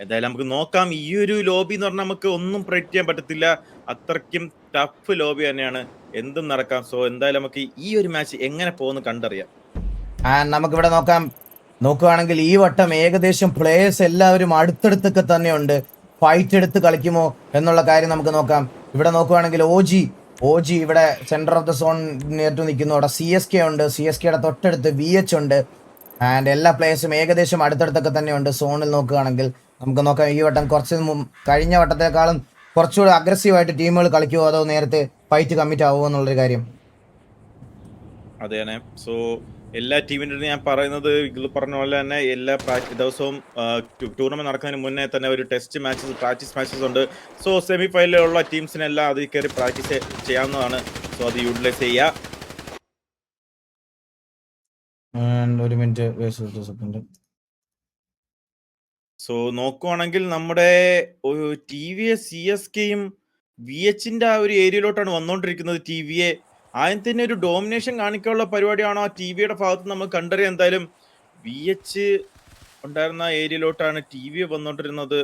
എന്തായാലും നമുക്ക് നോക്കാം. ഈ ഒരു ലോബി എന്ന് പറഞ്ഞാൽ നമുക്ക് ഒന്നും പ്രെഡിക്റ്റ് ചെയ്യാൻ പറ്റത്തില്ല. അത്രയ്ക്കും ടഫ് ലോബി തന്നെയാണ്. എന്തും നടക്കാം. സോ എന്തായാലും നമുക്ക് ഈ ഒരു മാച്ച് എങ്ങനെ പോകുന്നു കണ്ടറിയാം. നമുക്കിവിടെ നോക്കുകയാണെങ്കിൽ ഈ വട്ടം ഏകദേശം പ്ലേയേഴ്സ് എല്ലാവരും അടുത്തടുത്തൊക്കെ തന്നെയുണ്ട്. ഫൈറ്റ് എടുത്ത് കളിക്കുമോ എന്നുള്ള കാര്യം നമുക്ക് നോക്കാം. ഇവിടെ നോക്കുകയാണെങ്കിൽ OG ഇവിടെ സെന്റർ ഓഫ് ദ സോൺ നേരിട്ട് നിൽക്കുന്നു. അവിടെ CSK ഉണ്ട്. CSKയുടെ തൊട്ടടുത്ത് VH ഉണ്ട്. ആൻഡ് എല്ലാ പ്ലേയേഴ്സും ഏകദേശം അടുത്തടുത്തൊക്കെ തന്നെയുണ്ട്. സോണിൽ നോക്കുകയാണെങ്കിൽ നമുക്ക് നോക്കാം ഈ വട്ടം കഴിഞ്ഞ വട്ടത്തെക്കാളും കുറച്ചുകൂടി അഗ്രസീവായിട്ട് ടീമുകൾ കളിക്കുമോ അതോ നേരത്തെ ഫൈറ്റ് കമ്മിറ്റ് ആവുമോ എന്നുള്ളൊരു കാര്യം. അതെ തന്നെ. സോ എല്ലാ ടീമിൻ്റെ ഞാൻ പറയുന്നത് ഇത് പറഞ്ഞ പോലെ തന്നെ എല്ലാ ദിവസവും ടൂർണമെന്റ് നടക്കുന്നതിന് മുന്നേ തന്നെ ഒരു ടെസ്റ്റ് മാച്ചസ് പ്രാക്ടീസ് മാച്ചസ് ഉണ്ട്. സോ സെമി ഫൈനലിലുള്ള ടീംസിനെല്ലാം അതിൽ കയറി പ്രാക്ടീസ് ചെയ്യാവുന്നതാണ്. സോ അത് യൂട്ടിലൈസ് ചെയ്യുക. ഒരു മിനിറ്റ്. സോ നോക്കുവാണെങ്കിൽ നമ്മുടെ TVS CSKയും VHന്റെ ആ ഒരു ഏരിയയിലോട്ടാണ് വന്നുകൊണ്ടിരിക്കുന്നത്. TVയെ ആദ്യം തന്നെ ഒരു ഡോമിനേഷൻ കാണിക്കാനുള്ള പരിപാടിയാണോ ആ TVയുടെ ഭാഗത്ത് നമ്മൾ കണ്ടറിയാം. എന്തായാലും VH ഉണ്ടായിരുന്ന ഏരിയയിലോട്ടാണ് TV വന്നുകൊണ്ടിരുന്നത്.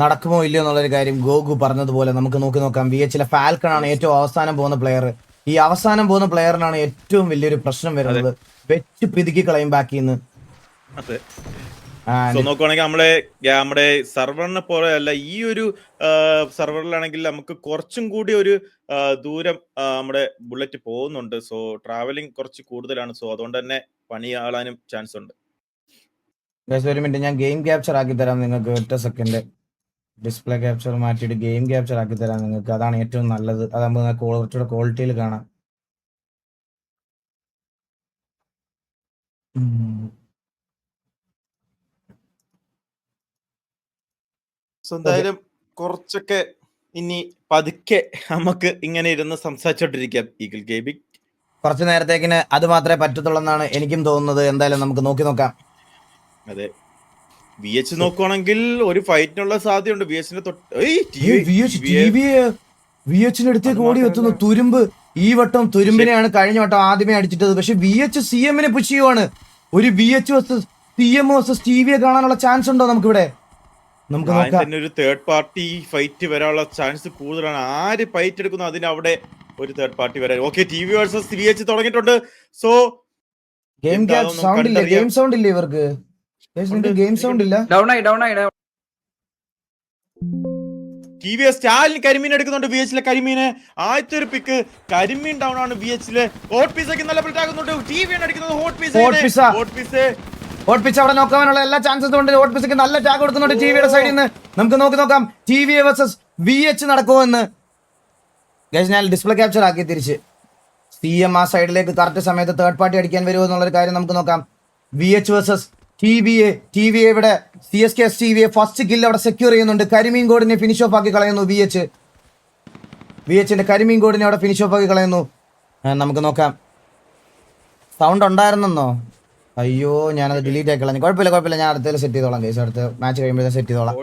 നടക്കുമോ ഇല്ലയോ എന്നുള്ളൊരു കാര്യം ഗോഗു പറഞ്ഞതുപോലെ നമുക്ക് നോക്കാം. VHലെ ഫാൽക്കൺ ആണ് ഏറ്റവും അവസാനം പോകുന്ന പ്ലെയർ. ഈ അവസാനം പോകുന്ന പ്ലെയറിനാണ് ഏറ്റവും വലിയൊരു പ്രശ്നം വരുന്നത്. വെച്ച് പിതുക്കി കളയും ബാക്കിന്ന്. അതെ. നോക്കുവാണെങ്കിൽ നമ്മുടെ സർവറിനെ പോലെ അല്ല, ഈ ഒരു സർവറിലാണെങ്കിൽ നമുക്ക് കുറച്ചും കൂടി ഒരു ദൂരം നമ്മുടെ ബുള്ളറ്റ് പോകുന്നുണ്ട്. സോ ട്രാവലിംഗ് കുറച്ച് കൂടുതലാണ്. സോ അതുകൊണ്ട് തന്നെ പണിയാളാനും ചാൻസ് ഉണ്ട്. ഒരു മിനിറ്റ്, ഞാൻ ഗെയിം ക്യാപ്ചർ ആക്കി തരാം നിങ്ങൾക്ക്. ഒറ്റ സെക്കൻഡ്. ഡിസ്പ്ലേ ക്യാപ്ചർ മാറ്റിയിട്ട് ഗെയിം ക്യാപ്ചർ ആക്കി തരാം നിങ്ങൾക്ക്. അതാണ് ഏറ്റവും നല്ലത്. അത് നമുക്ക് കുറച്ചുകൂടെ ക്വാളിറ്റിയിൽ കാണാം. എന്തായാലും കുറച്ചൊക്കെ ഇനി പതുക്കെ നമുക്ക് ഇങ്ങനെ ഇരുന്ന് സംസാരിച്ചോണ്ടിരിക്കാം. ഈഗിൾ ഗെയിമിംഗ് കുറച്ചു നേരത്തേക്കിന് അത് മാത്രമേ പറ്റത്തുള്ളൂ എന്നാണ് എനിക്കും തോന്നുന്നത്. എന്തായാലും നമുക്ക് നോക്കാം. അതെ, VH നോക്കുവാണെങ്കിൽ ഒരു ഫൈറ്റിനുള്ള സാധ്യതയുണ്ട്. VHന്റെ അടുത്തേക്ക് ഓടി എത്തുന്നു തുരുമ്പ്. ഈ വട്ടം തുരുമ്പിനെയാണ് കഴിഞ്ഞ വട്ടം ആദ്യമേ അടിച്ചിട്ടത്. പക്ഷെ VH CMനെ പുഷ് ചെയ്യുവാണ്. ഒരു VH വേഴ്സസ് CM വേഴ്സസ് TVയെ കാണാനുള്ള ചാൻസ് ഉണ്ടോ നമുക്കിവിടെ? നമുക്ക് നോക്കാം. ഒരു തേർഡ് പാർട്ടി ഫൈറ്റ് വരാനുള്ള ചാൻസ് കൂടുതലാണ്. ആര് ഫൈറ്റ് എടുക്കുന്നു അതിന് അവിടെ ഒരു തേർഡ് പാർട്ടി വരാൻ. ഓക്കെ, TV വേഴ്സസ് VH തുടങ്ങിയിട്ടുണ്ട്. സോ ഗെയിം സൗണ്ട് ഇല്ല. ഗെയിം സൗണ്ട് ഇല്ല ഇവർക്ക്. ഗെയിം സൗണ്ട് ഇല്ല. ഡൗൺ ആയി TVS സ്റ്റാലിൻ കരിമീൻ എടുക്കുന്നുണ്ട്. VHലെ കരിമീന് ആദ്യത്തെ ഒരു പിക്ക്. കരിമീൻ ഡൗൺ ആണ്. VHലെ ഹോട്ട് പീസൊക്കെ നല്ല ബിൽഡ് ആകുന്നുണ്ട്. TV അടിക്കുന്നത് ഹോട്ട് പീസ് അവിടെ നോക്കാനുള്ള എല്ലാ ചാൻസസും ഉണ്ട്. ഹോട്ട് പീസൊക്കെ നല്ല ടാഗ് കൊടുക്കുന്നുണ്ട് TVയുടെ സൈഡിൽ നിന്ന്. നമുക്ക് നോക്കാം TV വേഴ്സസ് VH നടക്കുമോ എന്ന്. ഞാൻ ഡിസ്പ്ലേ ക്യാപ്ചർ ആക്കി തിരിച്ച്. CM ആ സൈഡിലേക്ക് കറക്റ്റ് സമയത്ത് തേർഡ് പാർട്ടി അടിക്കാൻ വരുമോ എന്നുള്ളൊരു കാര്യം നമുക്ക് നോക്കാം. VH വേഴ്സസ് TVA ഇവിടെ CSK TVയെ ഫസ്റ്റ് കില്ല് അവിടെ സെക്യൂർ ചെയ്യുന്നുണ്ട്. കരിമീൻ ഗോഡിനെ ഫിനിഷ് ഓഫ് ആക്കി കളയുന്നു. VHന്റെ കരിമീൻ ഗോഡിനെ അവിടെ ഫിനിഷ് ഓഫ് ആക്കി കളയുന്നു. നമുക്ക് നോക്കാം. സൗണ്ട് ഉണ്ടായിരുന്നോ? അയ്യോ, ഞാനത് ഡിലീറ്റ് ആക്കി കളഞ്ഞു. കുഴപ്പമില്ല, ഞാൻ അടുത്ത സെറ്റ് ചെയ്തോളാം. കേസ് അടുത്ത മാച്ച് കഴിയുമ്പോൾ സെറ്റ് ചെയ്തോളാം.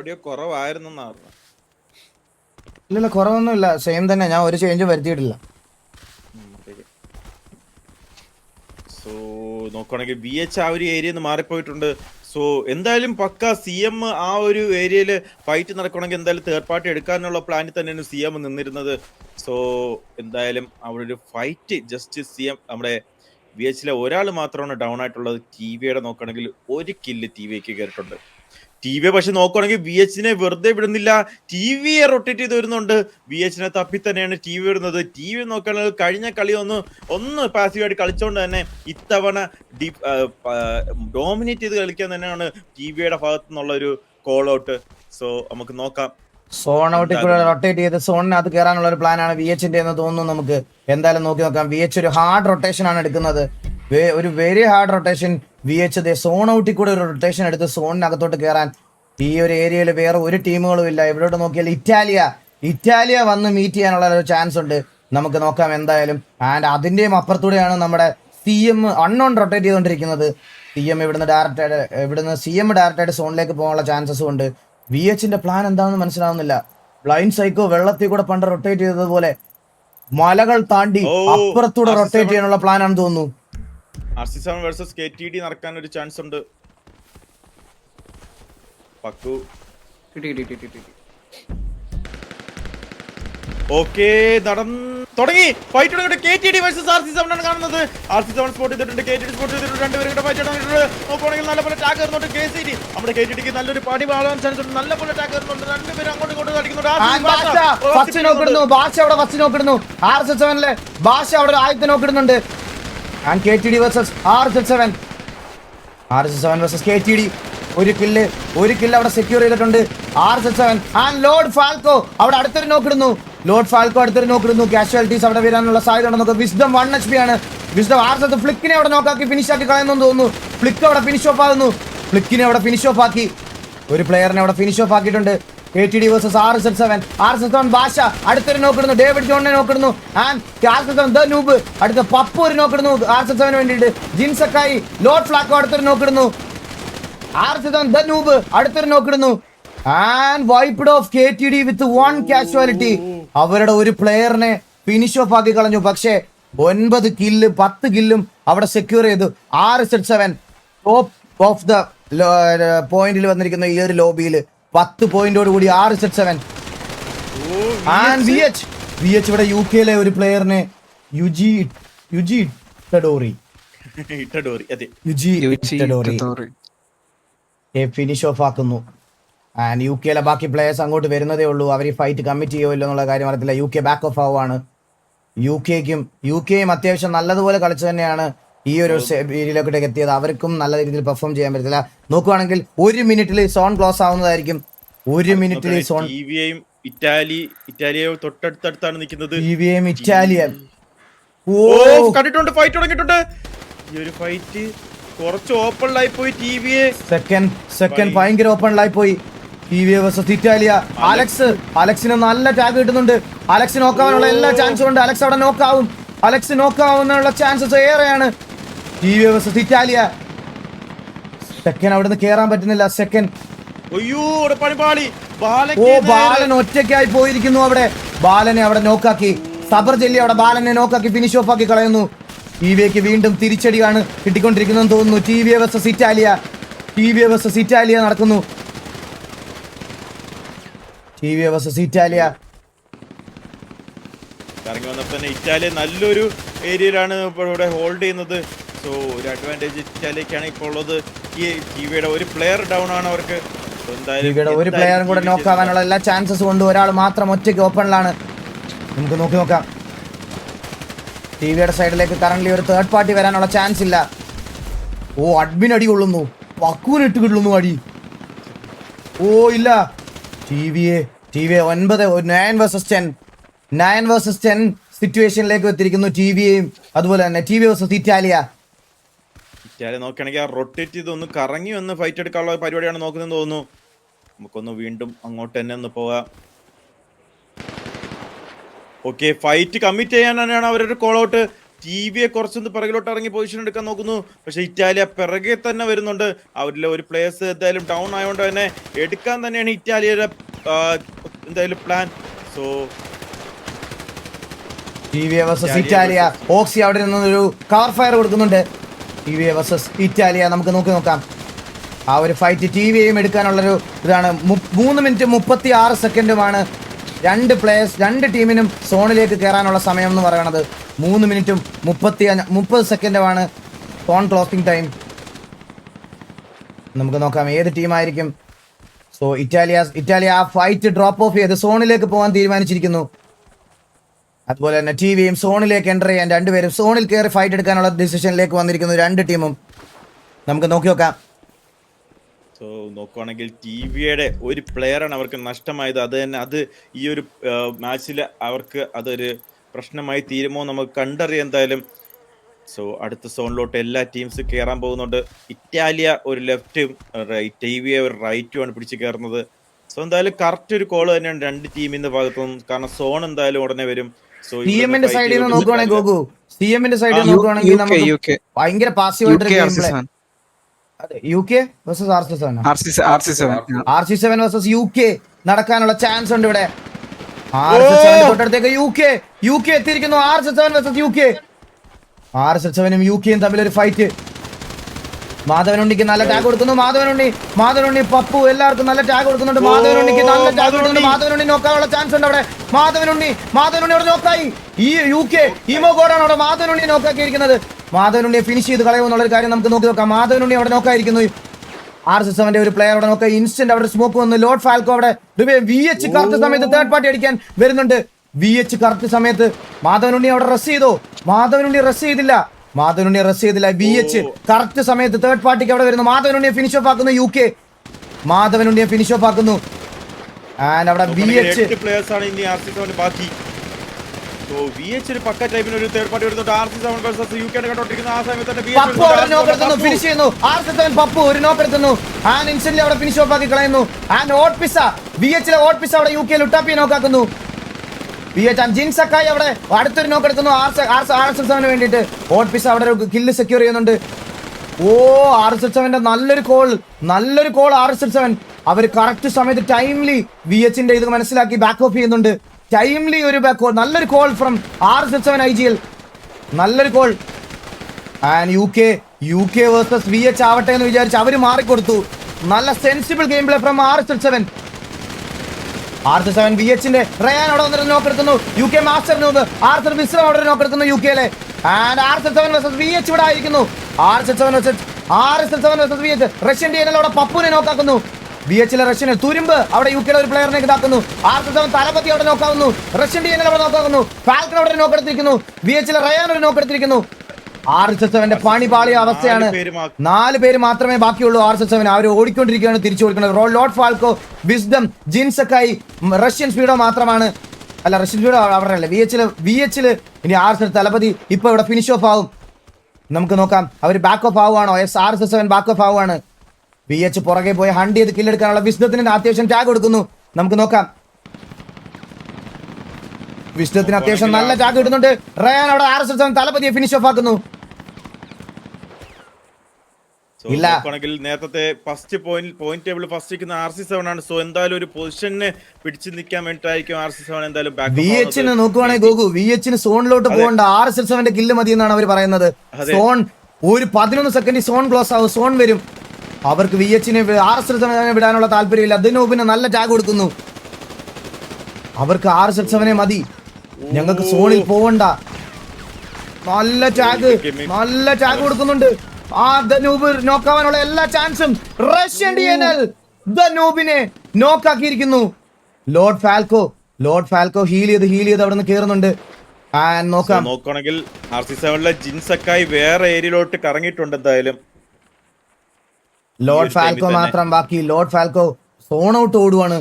ഇല്ല, കുറവൊന്നുമില്ല. സെയിം തന്നെ. ഞാൻ ഒരു ചേഞ്ചും വരുത്തിയിട്ടില്ല. സോ നോക്കുകയാണെങ്കിൽ VH ആ ഒരു ഏരിയയിൽ നിന്ന് മാറിപ്പോയിട്ടുണ്ട്. സോ എന്തായാലും പക്ക CM ആ ഒരു ഏരിയയിൽ ഫൈറ്റ് നടക്കുകയാണെങ്കിൽ എന്തായാലും തേർഡ് പാർട്ടി എടുക്കാനുള്ള പ്ലാനിൽ തന്നെയാണ് CM നിന്നിരുന്നത്. സോ എന്തായാലും അവിടെ ഒരു ഫൈറ്റ് ജസ്റ്റ് CM നമ്മുടെ VHലെ ഒരാൾ മാത്രമാണ് ഡൗൺ ആയിട്ടുള്ളത്. TVയുടെ നോക്കുകയാണെങ്കിൽ ഒരു കില്ല് TVക്ക് കയറിയിട്ടുണ്ട്. TV പക്ഷെ നോക്കുകയാണെങ്കിൽ VHനെ വെറുതെ വിടുന്നില്ല. TVയെ റൊട്ടേറ്റ് ചെയ്ത് വരുന്നുണ്ട്. VHനെ തപ്പി തന്നെയാണ് TV വരുന്നത്. TV നോക്കുകയാണെങ്കിൽ കഴിഞ്ഞ കളി ഒന്ന് പാസീവായിട്ട് കളിച്ചുകൊണ്ട് തന്നെ ഇത്തവണ ഡോമിനേറ്റ് ചെയ്ത് കളിക്കാൻ തന്നെയാണ് TVയുടെ ഭാഗത്തു നിന്നുള്ള ഒരു കോൾ ഔട്ട്. സോ നമുക്ക് നോക്കാം. സോൺ ഔട്ടിൽ കൂടെ റൊട്ടേറ്റ് ചെയ്ത് സോണിനകത്ത് കയറാനുള്ള ഒരു പ്ലാനാണ് VHന്റെ എന്ന് തോന്നുന്നു. നമുക്ക് എന്തായാലും നോക്കാം. VH ഒരു ഹാർഡ് റൊട്ടേഷൻ ആണ് എടുക്കുന്നത്. ഒരു very hard rotation. VH zone ഔട്ടിൽ കൂടെ ഒരു റൊട്ടേഷൻ എടുത്ത് സോണിനകത്തോട്ട് കയറാൻ ഈ ഒരു ഏരിയയിൽ വേറെ ഒരു ടീമുകളും ഇല്ല. ഇവിടോട്ട് നോക്കിയാൽ ഇറ്റാലിയ വന്ന് മീറ്റ് ചെയ്യാനുള്ള ഒരു ചാൻസ് ഉണ്ട്. നമുക്ക് നോക്കാം എന്തായാലും. ആൻഡ് അതിന്റെയും അപ്പുറത്തൂടെയാണ് നമ്മുടെ CM അൺനോൺ റൊട്ടേറ്റ് ചെയ്തുകൊണ്ടിരിക്കുന്നത്. CM ഇവിടുന്ന് ഡയറക്റ്റായിട്ട് സോണിലേക്ക് പോകാനുള്ള ചാൻസസും ഉണ്ട്. VHന്റെ പ്ലാൻ എന്താണെന്ന് മനസ്സിലാവുന്നില്ല. ബ്ലൈൻഡ് സൈക്കോ വെള്ളത്തിൽ കൂടെ പണ്ട് റൊട്ടേറ്റ് ചെയ്തതുപോലെ മലകൾ താണ്ടി അപ്പുറത്തൂടെ റൊട്ടേറ്റ് ചെയ്യാനുള്ള പ്ലാൻ ആണെന്ന് തോന്നുന്നു. RC7 വേഴ്സസ് KTD നടക്കാൻ ഒരു ചാൻസ് ഉണ്ട്. പക്കു കിട്ടി. ഓക്കെ തുടങ്ങി ഫൈറ്റ് KTD വേഴ്സസ് RC7 ആണ് കാണുന്നത്. RC7 സ്പോട്ട് ചെയ്തിട്ടുണ്ട്, KTD സ്പോട്ട് ചെയ്തിട്ടുണ്ട്. രണ്ടുപേരും കൂടെ ഫൈറ്റ് നടന്നിട്ടുണ്ട്. നോക്കുകയാണെങ്കിൽ നല്ലപോലെ ടാഗ് വരുന്നുണ്ട് KCD. നമ്മുടെ KTDക്ക് നല്ലൊരു പടി വാളാൻ ചാൻസ് ഉണ്ട്. നല്ലപോലെ ടാഗ് വരുന്നുണ്ട്. രണ്ടുപേരും അങ്ങോട്ടും ഇങ്ങോട്ടും അടിക്കുന്നുണ്ട്. ഫസ്റ്റ് നോക്കിടുന്നു ബാഷ അവിടെ ഫസ്റ്റ് നോക്കിടുന്നു. RC7 ബാഷ അവിടെ ആദ്യത്തെ നോക്കിടുന്നുണ്ട്. And KTD versus RC7 versus KTD. ഒരു കില്ല് അവിടെ സെക്യൂർ ചെയ്തിട്ടുണ്ട് RC7. ആൻഡ് ലോർഡ് ഫാൽക്കോ അവിടെ അടുത്തൊരു നോക്കിടുന്നു. കാഷ്വാലിറ്റീസ് അവിടെ വരാനുള്ള സാധ്യത ഉണ്ടെന്നൊക്കെ. വിസ്ഡം 1 HP ആണ്. വിസ്ഡം RC7 ഫ്ലിക്കിനെ അവിടെ നോക്കാക്കി ഫിനിഷ് ആക്കി കളയുന്നു തോന്നുന്നു. ഫ്ലിക്ക് അവിടെ ഫിനിഷ് ഓഫ് ആകുന്നു. ഫ്ലിക്കിനെ അവിടെ ഫിനിഷ് ഓഫ് ആക്കി. ഒരു പ്ലെയറിനെ അവിടെ ഫിനിഷ് ഓഫ് ആക്കിയിട്ടുണ്ട്. KTD വേഴ്സസ് RC7 ബാഷ അടുത്തൊരു നോക്കിടുന്നു. ഡേവിഡ് ജോണിനെ നോക്കിടുന്നു. ആൻഡ് RC7 ദ നൂബ് അടുത്ത പപ്പു ഒരു നോക്കിടുന്നു RC7 വേണ്ടിയിട്ട്. ജിൻസക്കായി ലോർഡ് ഫ്ലാക്കോ അടുത്തൊരു നോക്കിടുന്നു. RC7 ദ നൂബ് അടുത്തൊരു നോക്കിടുന്നു. And wiped off KTD with 1 casualty. അവരുടെ ഒരു പ്ലെയറിനെ ഫിനിഷ് ഓഫ് ആക്കി കളഞ്ഞു. പക്ഷേ 9 കില്ല് 10 കില്ലും അവിടെ സെക്യൂർ ചെയ്തു. RC7 ടോപ്പ് ഓഫ് ദ പോയിന്റിൽ വന്നിരിക്കുന്ന ഈ ഒരു ലോബിയിൽ 10 പോയിന്റോട് കൂടി RC7. ആൻഡ് VH ഇവിടെ UK ഒരു പ്ലെയറിനെ യുജി ഇട്ടഡോറി ഫിനിഷ് ഓഫ് ആക്കുന്നു. ആൻഡ് UK ബാക്കി പ്ലേയേഴ്സ് അങ്ങോട്ട് വരുന്നതേ ഉള്ളൂ. അവർ ഈ ഫൈറ്റ് കമ്മിറ്റ് ചെയ്യുമല്ലോ എന്നുള്ള കാര്യം അറിയത്തില്ല. UK ബാക്ക് ഓഫ് ആവുകയാണ്. യുകെയും അത്യാവശ്യം നല്ലതുപോലെ കളിച്ചു തന്നെയാണ് ഈ ഒരു ഏരിയയിലോട്ടേക്ക് എത്തിയത്. അവർക്കും നല്ല രീതിയിൽ പെർഫോം ചെയ്യാൻ പറ്റത്തില്ല. നോക്കുവാണെങ്കിൽ 1 മിനിറ്റിൽ സോൺ ക്ലോസ് ആവുന്നതായിരിക്കും. 1 മിനിറ്റിൽ സോൺ ഇറ്റാലിയ തൊട്ടടുത്താണ് നിൽക്കുന്നത്. ഇറ്റാലിയൻ കണ്ടിട്ടുണ്ട്. ഫൈറ്റ് തുടങ്ങിയിട്ടുണ്ട്. ഈ ഒരു ഫൈറ്റ് കുറച്ച് ഓപ്പണിലായി പോയി. സെക്കൻഡ് ഭയങ്കര ഓപ്പണിലായി പോയി. TVA versus Italia. അലക്സിന് നല്ല ടാഗ് കിട്ടുന്നുണ്ട്. അലക്സ് നോക്കാവാനുള്ള എല്ലാ ചാൻസും ഉണ്ട്. അലക്സ് അവിടെ നോക്കാവും. അലക്സ് നോക്കാവുന്നുള്ള ചാൻസസ് ഏറെയാണ്. TVA versus Italia. സെക്കൻഡ് അവിടെ നിന്ന് കേറാൻ പറ്റുന്നില്ല. ബാലൻ ഒറ്റയ്ക്കായി പോയിരിക്കുന്നു. അവിടെ ബാലനെ അവിടെ നോക്കാക്കി. സബർ ജെല്ലി അവിടെ ബാലനെ നോക്കാക്കി ഫിനിഷ് ഓഫ് ആക്കി കളയുന്നു. TVAക്ക് വീണ്ടും തിരിച്ചടിയാണ് കിട്ടിക്കൊണ്ടിരിക്കുന്നതെന്ന് തോന്നുന്നു. TVA വേഴ്സസ് ഇറ്റാലിയ നടക്കുന്നു. TVA വേഴ്സസ് ഇറ്റാലിയ ഇറങ്ങി വന്നപ്പോൾ തന്നെ ഇറ്റാലിയ നല്ലൊരു ഏരിയയിലാണ് ഇവിടെ ഹോൾഡ് ചെയ്യുന്നത്. സോ ഒരു അഡ്വാൻറ്റേജ് ഇറ്റാലിയക്കാണ് ഇപ്പോൾ ഉള്ളത്. ഈ TVയുടെ ഒരു പ്ലെയർ ഡൗൺ ആണ് അവർക്ക്. TVയുടെ ഒരു പ്ലെയറും കൂടെ നോക്കാവാനുള്ള എല്ലാ ചാൻസസും ഉണ്ട്. ഒരാൾ മാത്രം ഒറ്റയ്ക്ക് ഓപ്പണിലാണ്. നമുക്ക് നോക്കാം. TVയുടെ സൈഡിലേക്ക് കറന്റ് ഒരു തേർഡ് പാർട്ടി വരാനുള്ള ചാൻസ് ഇല്ല. അഡ്മിൻ അടി കൊള്ളുന്നു. വക്കൂനിട്ട് കിട്ടുന്നു അടി. ഇല്ല. TVA 9 വേഴ്സസ് 10 സിറ്റുവേഷനിലേക്ക് എത്തിയിരിക്കുന്നു. TVAയും അതുപോലെ തന്നെ TVA വേഴ്സസ് ഇറ്റാലിയ നോക്കുകയാണെങ്കിൽ ആ റൊട്ടേറ്റ് ചെയ്ത് ഒന്ന് കറങ്ങി ഒന്ന് ഫൈറ്റ് എടുക്കാനുള്ള പരിപാടിയാണ് നോക്കുന്നതെന്ന് തോന്നുന്നു. നമുക്കൊന്ന് വീണ്ടും അങ്ങോട്ട് തന്നെ ഒന്ന് പോവാം. ഓക്കെ, ഫൈറ്റ് കമ്മിറ്റ് ചെയ്യാനാണ് അവരുടെ കോൾ ഔട്ട്. TVA കുറച്ചൊന്ന് പിറകിലോട്ട് ഇറങ്ങി പൊസിഷൻ എടുക്കാൻ നോക്കുന്നു. പക്ഷെ ഇറ്റാലിയ പിറകെ തന്നെ വരുന്നുണ്ട്. അവരിലെ ഒരു പ്ലേയേഴ്സ് എന്തായാലും ഡൗൺ ആയതുകൊണ്ട് തന്നെ എടുക്കാൻ തന്നെയാണ് ഇറ്റാലിയയുടെ എന്തായാലും plan. So TVA versus Italia. Oxy അവിടെ നിന്നൊരു കവർ ഫയർ കൊടുക്കുന്നുണ്ട്. TVA വേഴ്സസ് ഇറ്റാലിയ നമുക്ക് നോക്കാം. ആ ഒരു ഫൈറ്റ് TVAയും എടുക്കാനുള്ളൊരു ഇതാണ്. 3 മിനിറ്റ് 36 സെക്കൻഡുമാണ് രണ്ട് ടീമിനും സോണിലേക്ക് കയറാനുള്ള സമയം എന്ന് പറയുന്നത്. 3 മിനിറ്റും 30 സെക്കൻഡുമാണ് സോൺ ക്ലോസിംഗ് ടൈം. നമുക്ക് നോക്കാം ഏത് ടീമായിരിക്കും. സോ ഇറ്റാലിയ ആ ഫൈറ്റ് ഡ്രോപ്പ് ഓഫ് ചെയ്ത് സോണിലേക്ക് പോകാൻ തീരുമാനിച്ചിരിക്കുന്നു. അതുപോലെ തന്നെ TVAയും സോണിലേക്ക് എൻ്റർ ചെയ്യാൻ രണ്ടുപേരും സോണിൽ കയറി ഫൈറ്റ് എടുക്കാനുള്ള ഡിസിഷനിലേക്ക് വന്നിരിക്കുന്നു രണ്ട് ടീമും. നമുക്ക് നോക്കാം. സോ നോക്കുവാണെങ്കിൽ TVയുടെ ഒരു പ്ലെയറാണ് അവർക്ക് നഷ്ടമായത്. അത് ഈ ഒരു മാച്ചിൽ അവർക്ക് അതൊരു പ്രശ്നമായി തീരുമോ നമുക്ക് കണ്ടറിയാം എന്തായാലും. സോ അടുത്ത സോണിലോട്ട് എല്ലാ ടീംസ് കയറാൻ പോകുന്നുണ്ട്. ഇറ്റാലിയ ഒരു ലെഫ്റ്റും TVA ഒരു റൈറ്റുമാണ് പിടിച്ച് കയറുന്നത്. സോ എന്തായാലും കറക്റ്റ് ഒരു കോള് തന്നെയാണ് രണ്ട് ടീമിന്റെ ഭാഗത്തുനിന്നും. കാരണം സോൺ എന്തായാലും ഉടനെ വരും. സോ CMന്റെ സൈഡിൽ നിന്ന് നോക്കുവാണെങ്കിൽ CMന്റെ സൈഡിൽ നിന്ന് നോക്കുവാണെങ്കിൽ നമുക്ക് ഭയങ്കര പാസീവായിട്ട് UK versus RC7 versus UK നടക്കാനുള്ള ചാൻസ് ഉണ്ട് ഇവിടെ. തൊട്ടടുത്തേക്ക് UK എത്തിയിരിക്കുന്നു. RC7 versus UK. RC7ഉം UKയും തമ്മിലൊരു ഫൈറ്റ്. മാധവനുണ്ണിക്ക് നല്ല ടാഗ് കൊടുക്കുന്നു. മാധവനുണ്ണി പപ്പു എല്ലാവർക്കും നല്ല ടാഗ് കൊടുക്കുന്നുണ്ട്. മാധവനുണ്ണിക്ക് നല്ല ടാഗ് കൊടുക്കുന്നുണ്ട്. മാധവനുണ്ണി നോക്കാനുള്ള ചാൻസ് ഉണ്ട് അവിടെ. മാധവനുണ്ണി അവിടെ നോക്കായി. ഈ UK ഈമോഗോഡാണ് അവിടെ മാധവനുണ്ണി നോക്കാക്കിയിരിക്കുന്നത്. മാധവനുണ്ണിയെ ഫിനിഷ് ചെയ്ത് കളയുമെന്നുള്ളൊരു കാര്യം നമുക്ക് നോക്കാം. മാധവനുണ്ണി അവിടെ നോക്കായിരിക്കുന്നു. RSS7 ഒരു പ്ലെയർ അവിടെ നോക്കാം. ഇൻസ്റ്റന്റ് അവിടെ സ്മോക്ക് വന്നു. ലോർഡ് ഫാൽക്കോ അവിടെ VH കറക്റ്റ് സമയത്ത് തേർഡ് പാർട്ടി അടിക്കാൻ വരുന്നുണ്ട്. VH കറക്റ്റ് സമയത്ത് മാധവനുണ്ണി അവിടെ റസ് ചെയ്തോ? മാധവനുണ്ണി റസ് ചെയ്തില്ല. VH കറക്റ്റ് സമയത്ത് തേർഡ് പാർട്ടിക്ക് അവിടെ വരുന്നു. മാധവനുണ്ണിയെ ഫിനിഷ് ഓഫ് ആക്കുന്നു. UK മാധവനുണ്ണിയെ ഫിനിഷ് ഓഫ് ആക്കുന്നു. ആൻഡ് അവിടെ VH പ്ലേയേഴ്സ് ആണ് ഇനി RC7 ബാക്കി. സോ VH ഒരു പക്ക ടൈപ്പിന് ഒരു തേർഡ് പാർട്ടി വരുന്നുണ്ട്. RC7 വേഴ്സസ് UK ആണ് കണ്ടോണ്ടിരിക്കുന്നത്. ആ സമയത്ത് തന്നെ പപ്പു അവിടെ നോക്ക് എടുക്കുന്നു. ഫിനിഷ് ചെയ്യുന്നു. RC7 പപ്പു ഒരു നോക്ക് എടുക്കുന്നു. ആൻഡ് ഇൻസ്റ്റന്റ്ലി അവിടെ ഫിനിഷ് ഓഫ് ആക്കി കളയുന്നു. ആൻഡ് ഓട്ട്പിസ VH ഓട്ട്പിസ അവിടെ UK ലുട്ടാപ്പി നോക്കാക്കുന്നു. VH ജിൻസക്കായി അവിടെ അടുത്തൊരു നോക്ക് എടുക്കുന്നു. RSS7 വേണ്ടിയിട്ട് ഓട്ട്പിസ അവിടെ ഒരു കില്ല് സെക്യൂർ ചെയ്യുന്നുണ്ട്. RSS7 നല്ലൊരു കോൾ RSS7 അവർ കറക്റ്റ് സമയത്ത് ടൈംലി VHന്റെ ഇത് മനസ്സിലാക്കി ബാക്ക് ഓഫ് ചെയ്യുന്നുണ്ട്. ടൈംലി ഒരു നല്ലൊരു കോൾ ഫ്രം RSS7 IGL. നല്ലൊരു call. And UK versus VH ആവട്ടെ എന്ന് വിചാരിച്ച് അവർ മാറിക്കൊടുത്തു. നല്ല sensible game play from RSS7. VHന്റെ റയാൻ അവിടെ വന്നിട്ട് നോക്ക് എടുക്കുന്നു. UK മാസ്റ്റർ നോക്ക് ആർസർ വിശ്രം അവിടെ നോക്ക് എടുക്കുന്നു UKയിലെ. ആൻഡ് RSS7 വേഴ്സസ് VH ഇവിടെ ആയിരിക്കുന്നു. RSS7 versus VH. Russian DNL അവിടെ പപ്പുവിനെ നോക്കാക്കുന്നു. VHലെ റഷ്യൻ തുരുമ്പ് അവിടെ UKയിലെ ഒരു പ്ലെയറിനെ ഇതാക്കുന്നു. RSS7 തലപതി അവിടെ നോക്കാവുന്നു. റഷ്യൻ DNL അവിടെ നോക്കാവുന്നു. ഫാൽക്കൺ അവിടെ നോക്കെടുത്തിരിക്കുന്നു. VHലെ റയാൻ ഒരു നോക്കെടുത്തിരിക്കുന്നു. RSS7 പണി പാളിയ അവസ്ഥയാണ്. 4 പേര് മാത്രമേ ബാക്കിയുള്ളൂ. RSS7 അവർ ഓടിക്കൊണ്ടിരിക്കുകയാണ്. തിരിച്ചു കൊടുക്കുന്നത് ലോർഡ് ഫാൽക്കോ, വിസ്ഡം, ജിൻസക്കായി, റഷ്യൻ സ്പീഡോ മാത്രമാണ്. അല്ല, റഷ്യൻ സ്പീഡോ അവിടെ അല്ല. VHല് ഇനി RSS തലപതി ഇപ്പൊ ഇവിടെ ഫിനിഷ് ഓഫ് ആവും. നമുക്ക് നോക്കാം അവർ ബാക്ക് ഓഫ് ആവുകയാണോ. RSS7 ബാക്ക് ഓഫ് ആവുകയാണ്. VH പുറകെ പോയി ഹണ്ട് ചെയ്ത് കില്ലെടുക്കാനുള്ള വിസ്ഡത്തിന് അത്യാവശ്യം ടാഗ് കൊടുക്കുന്നു. നമുക്ക് നോക്കാം. വിസ്ഡത്തിന് അത്യാവശ്യം നല്ല ടാഗ് കിട്ടുന്നുണ്ട്. റയാൻ അവിടെ RSS7 തലപതിയെ ഫിനിഷ് ഓഫ് ആക്കുന്നു. ഇല്ല, നേരത്തെ ഫസ്റ്റ് പോയിന്റ് ടേബിൾ ഫസ്റ്റ് നിൽക്കുന്ന RC7 ആണ്. സോ എന്തായാലും ഒരു പൊസിഷനെ പിടിച്ചു നിൽക്കാൻ വേണ്ടിട്ടായിരിക്കും RC7 എന്തായാലും VHന് നോക്കുവാണെങ്കിൽ ഗോകു VHന് സോണിലോട്ട് പോകണ്ട. RSS7 കില്ല് മതി എന്നാണ് അവർ പറയുന്നത്. സോൺ ഒരു 11 സെക്കൻഡ് സോൺ ക്ലോസ് ആവും. സോൺ വരും. അവർക്ക് VHനെ RSS7 വിടാനുള്ള താല്പര്യമില്ല. അതിനോപിന് നല്ല ടാഗ് കൊടുക്കുന്നു. അവർക്ക് RSS7 മതി. ഞങ്ങൾക്ക് സോണിൽ പോവണ്ട. നല്ല ടാഗ് കൊടുക്കുന്നുണ്ട്. ദനൂബ് നോക്കാവാനുള്ള എല്ലാ ചാൻസും റഷ്യൻ DNL ദനൂബിനെ നോക്കാക്കിയിരിക്കുന്നു. ലോർഡ് ഫാൽക്കോ ഹീൽ ചെയ്ത് അവിടെ നിന്ന് കേറുന്നുണ്ട്. നോക്കുകയാണെങ്കിൽ RC7 ജിൻസക്കായി വേറെ ഏരിയയിലോട്ട് കറങ്ങിയിട്ടുണ്ട്. എന്തായാലും ലോർഡ് ഫാൽക്കോ മാത്രം ബാക്കി. ലോർഡ് ഫാൽക്കോ സോൺ ഔട്ട് ഓടുവാണ്.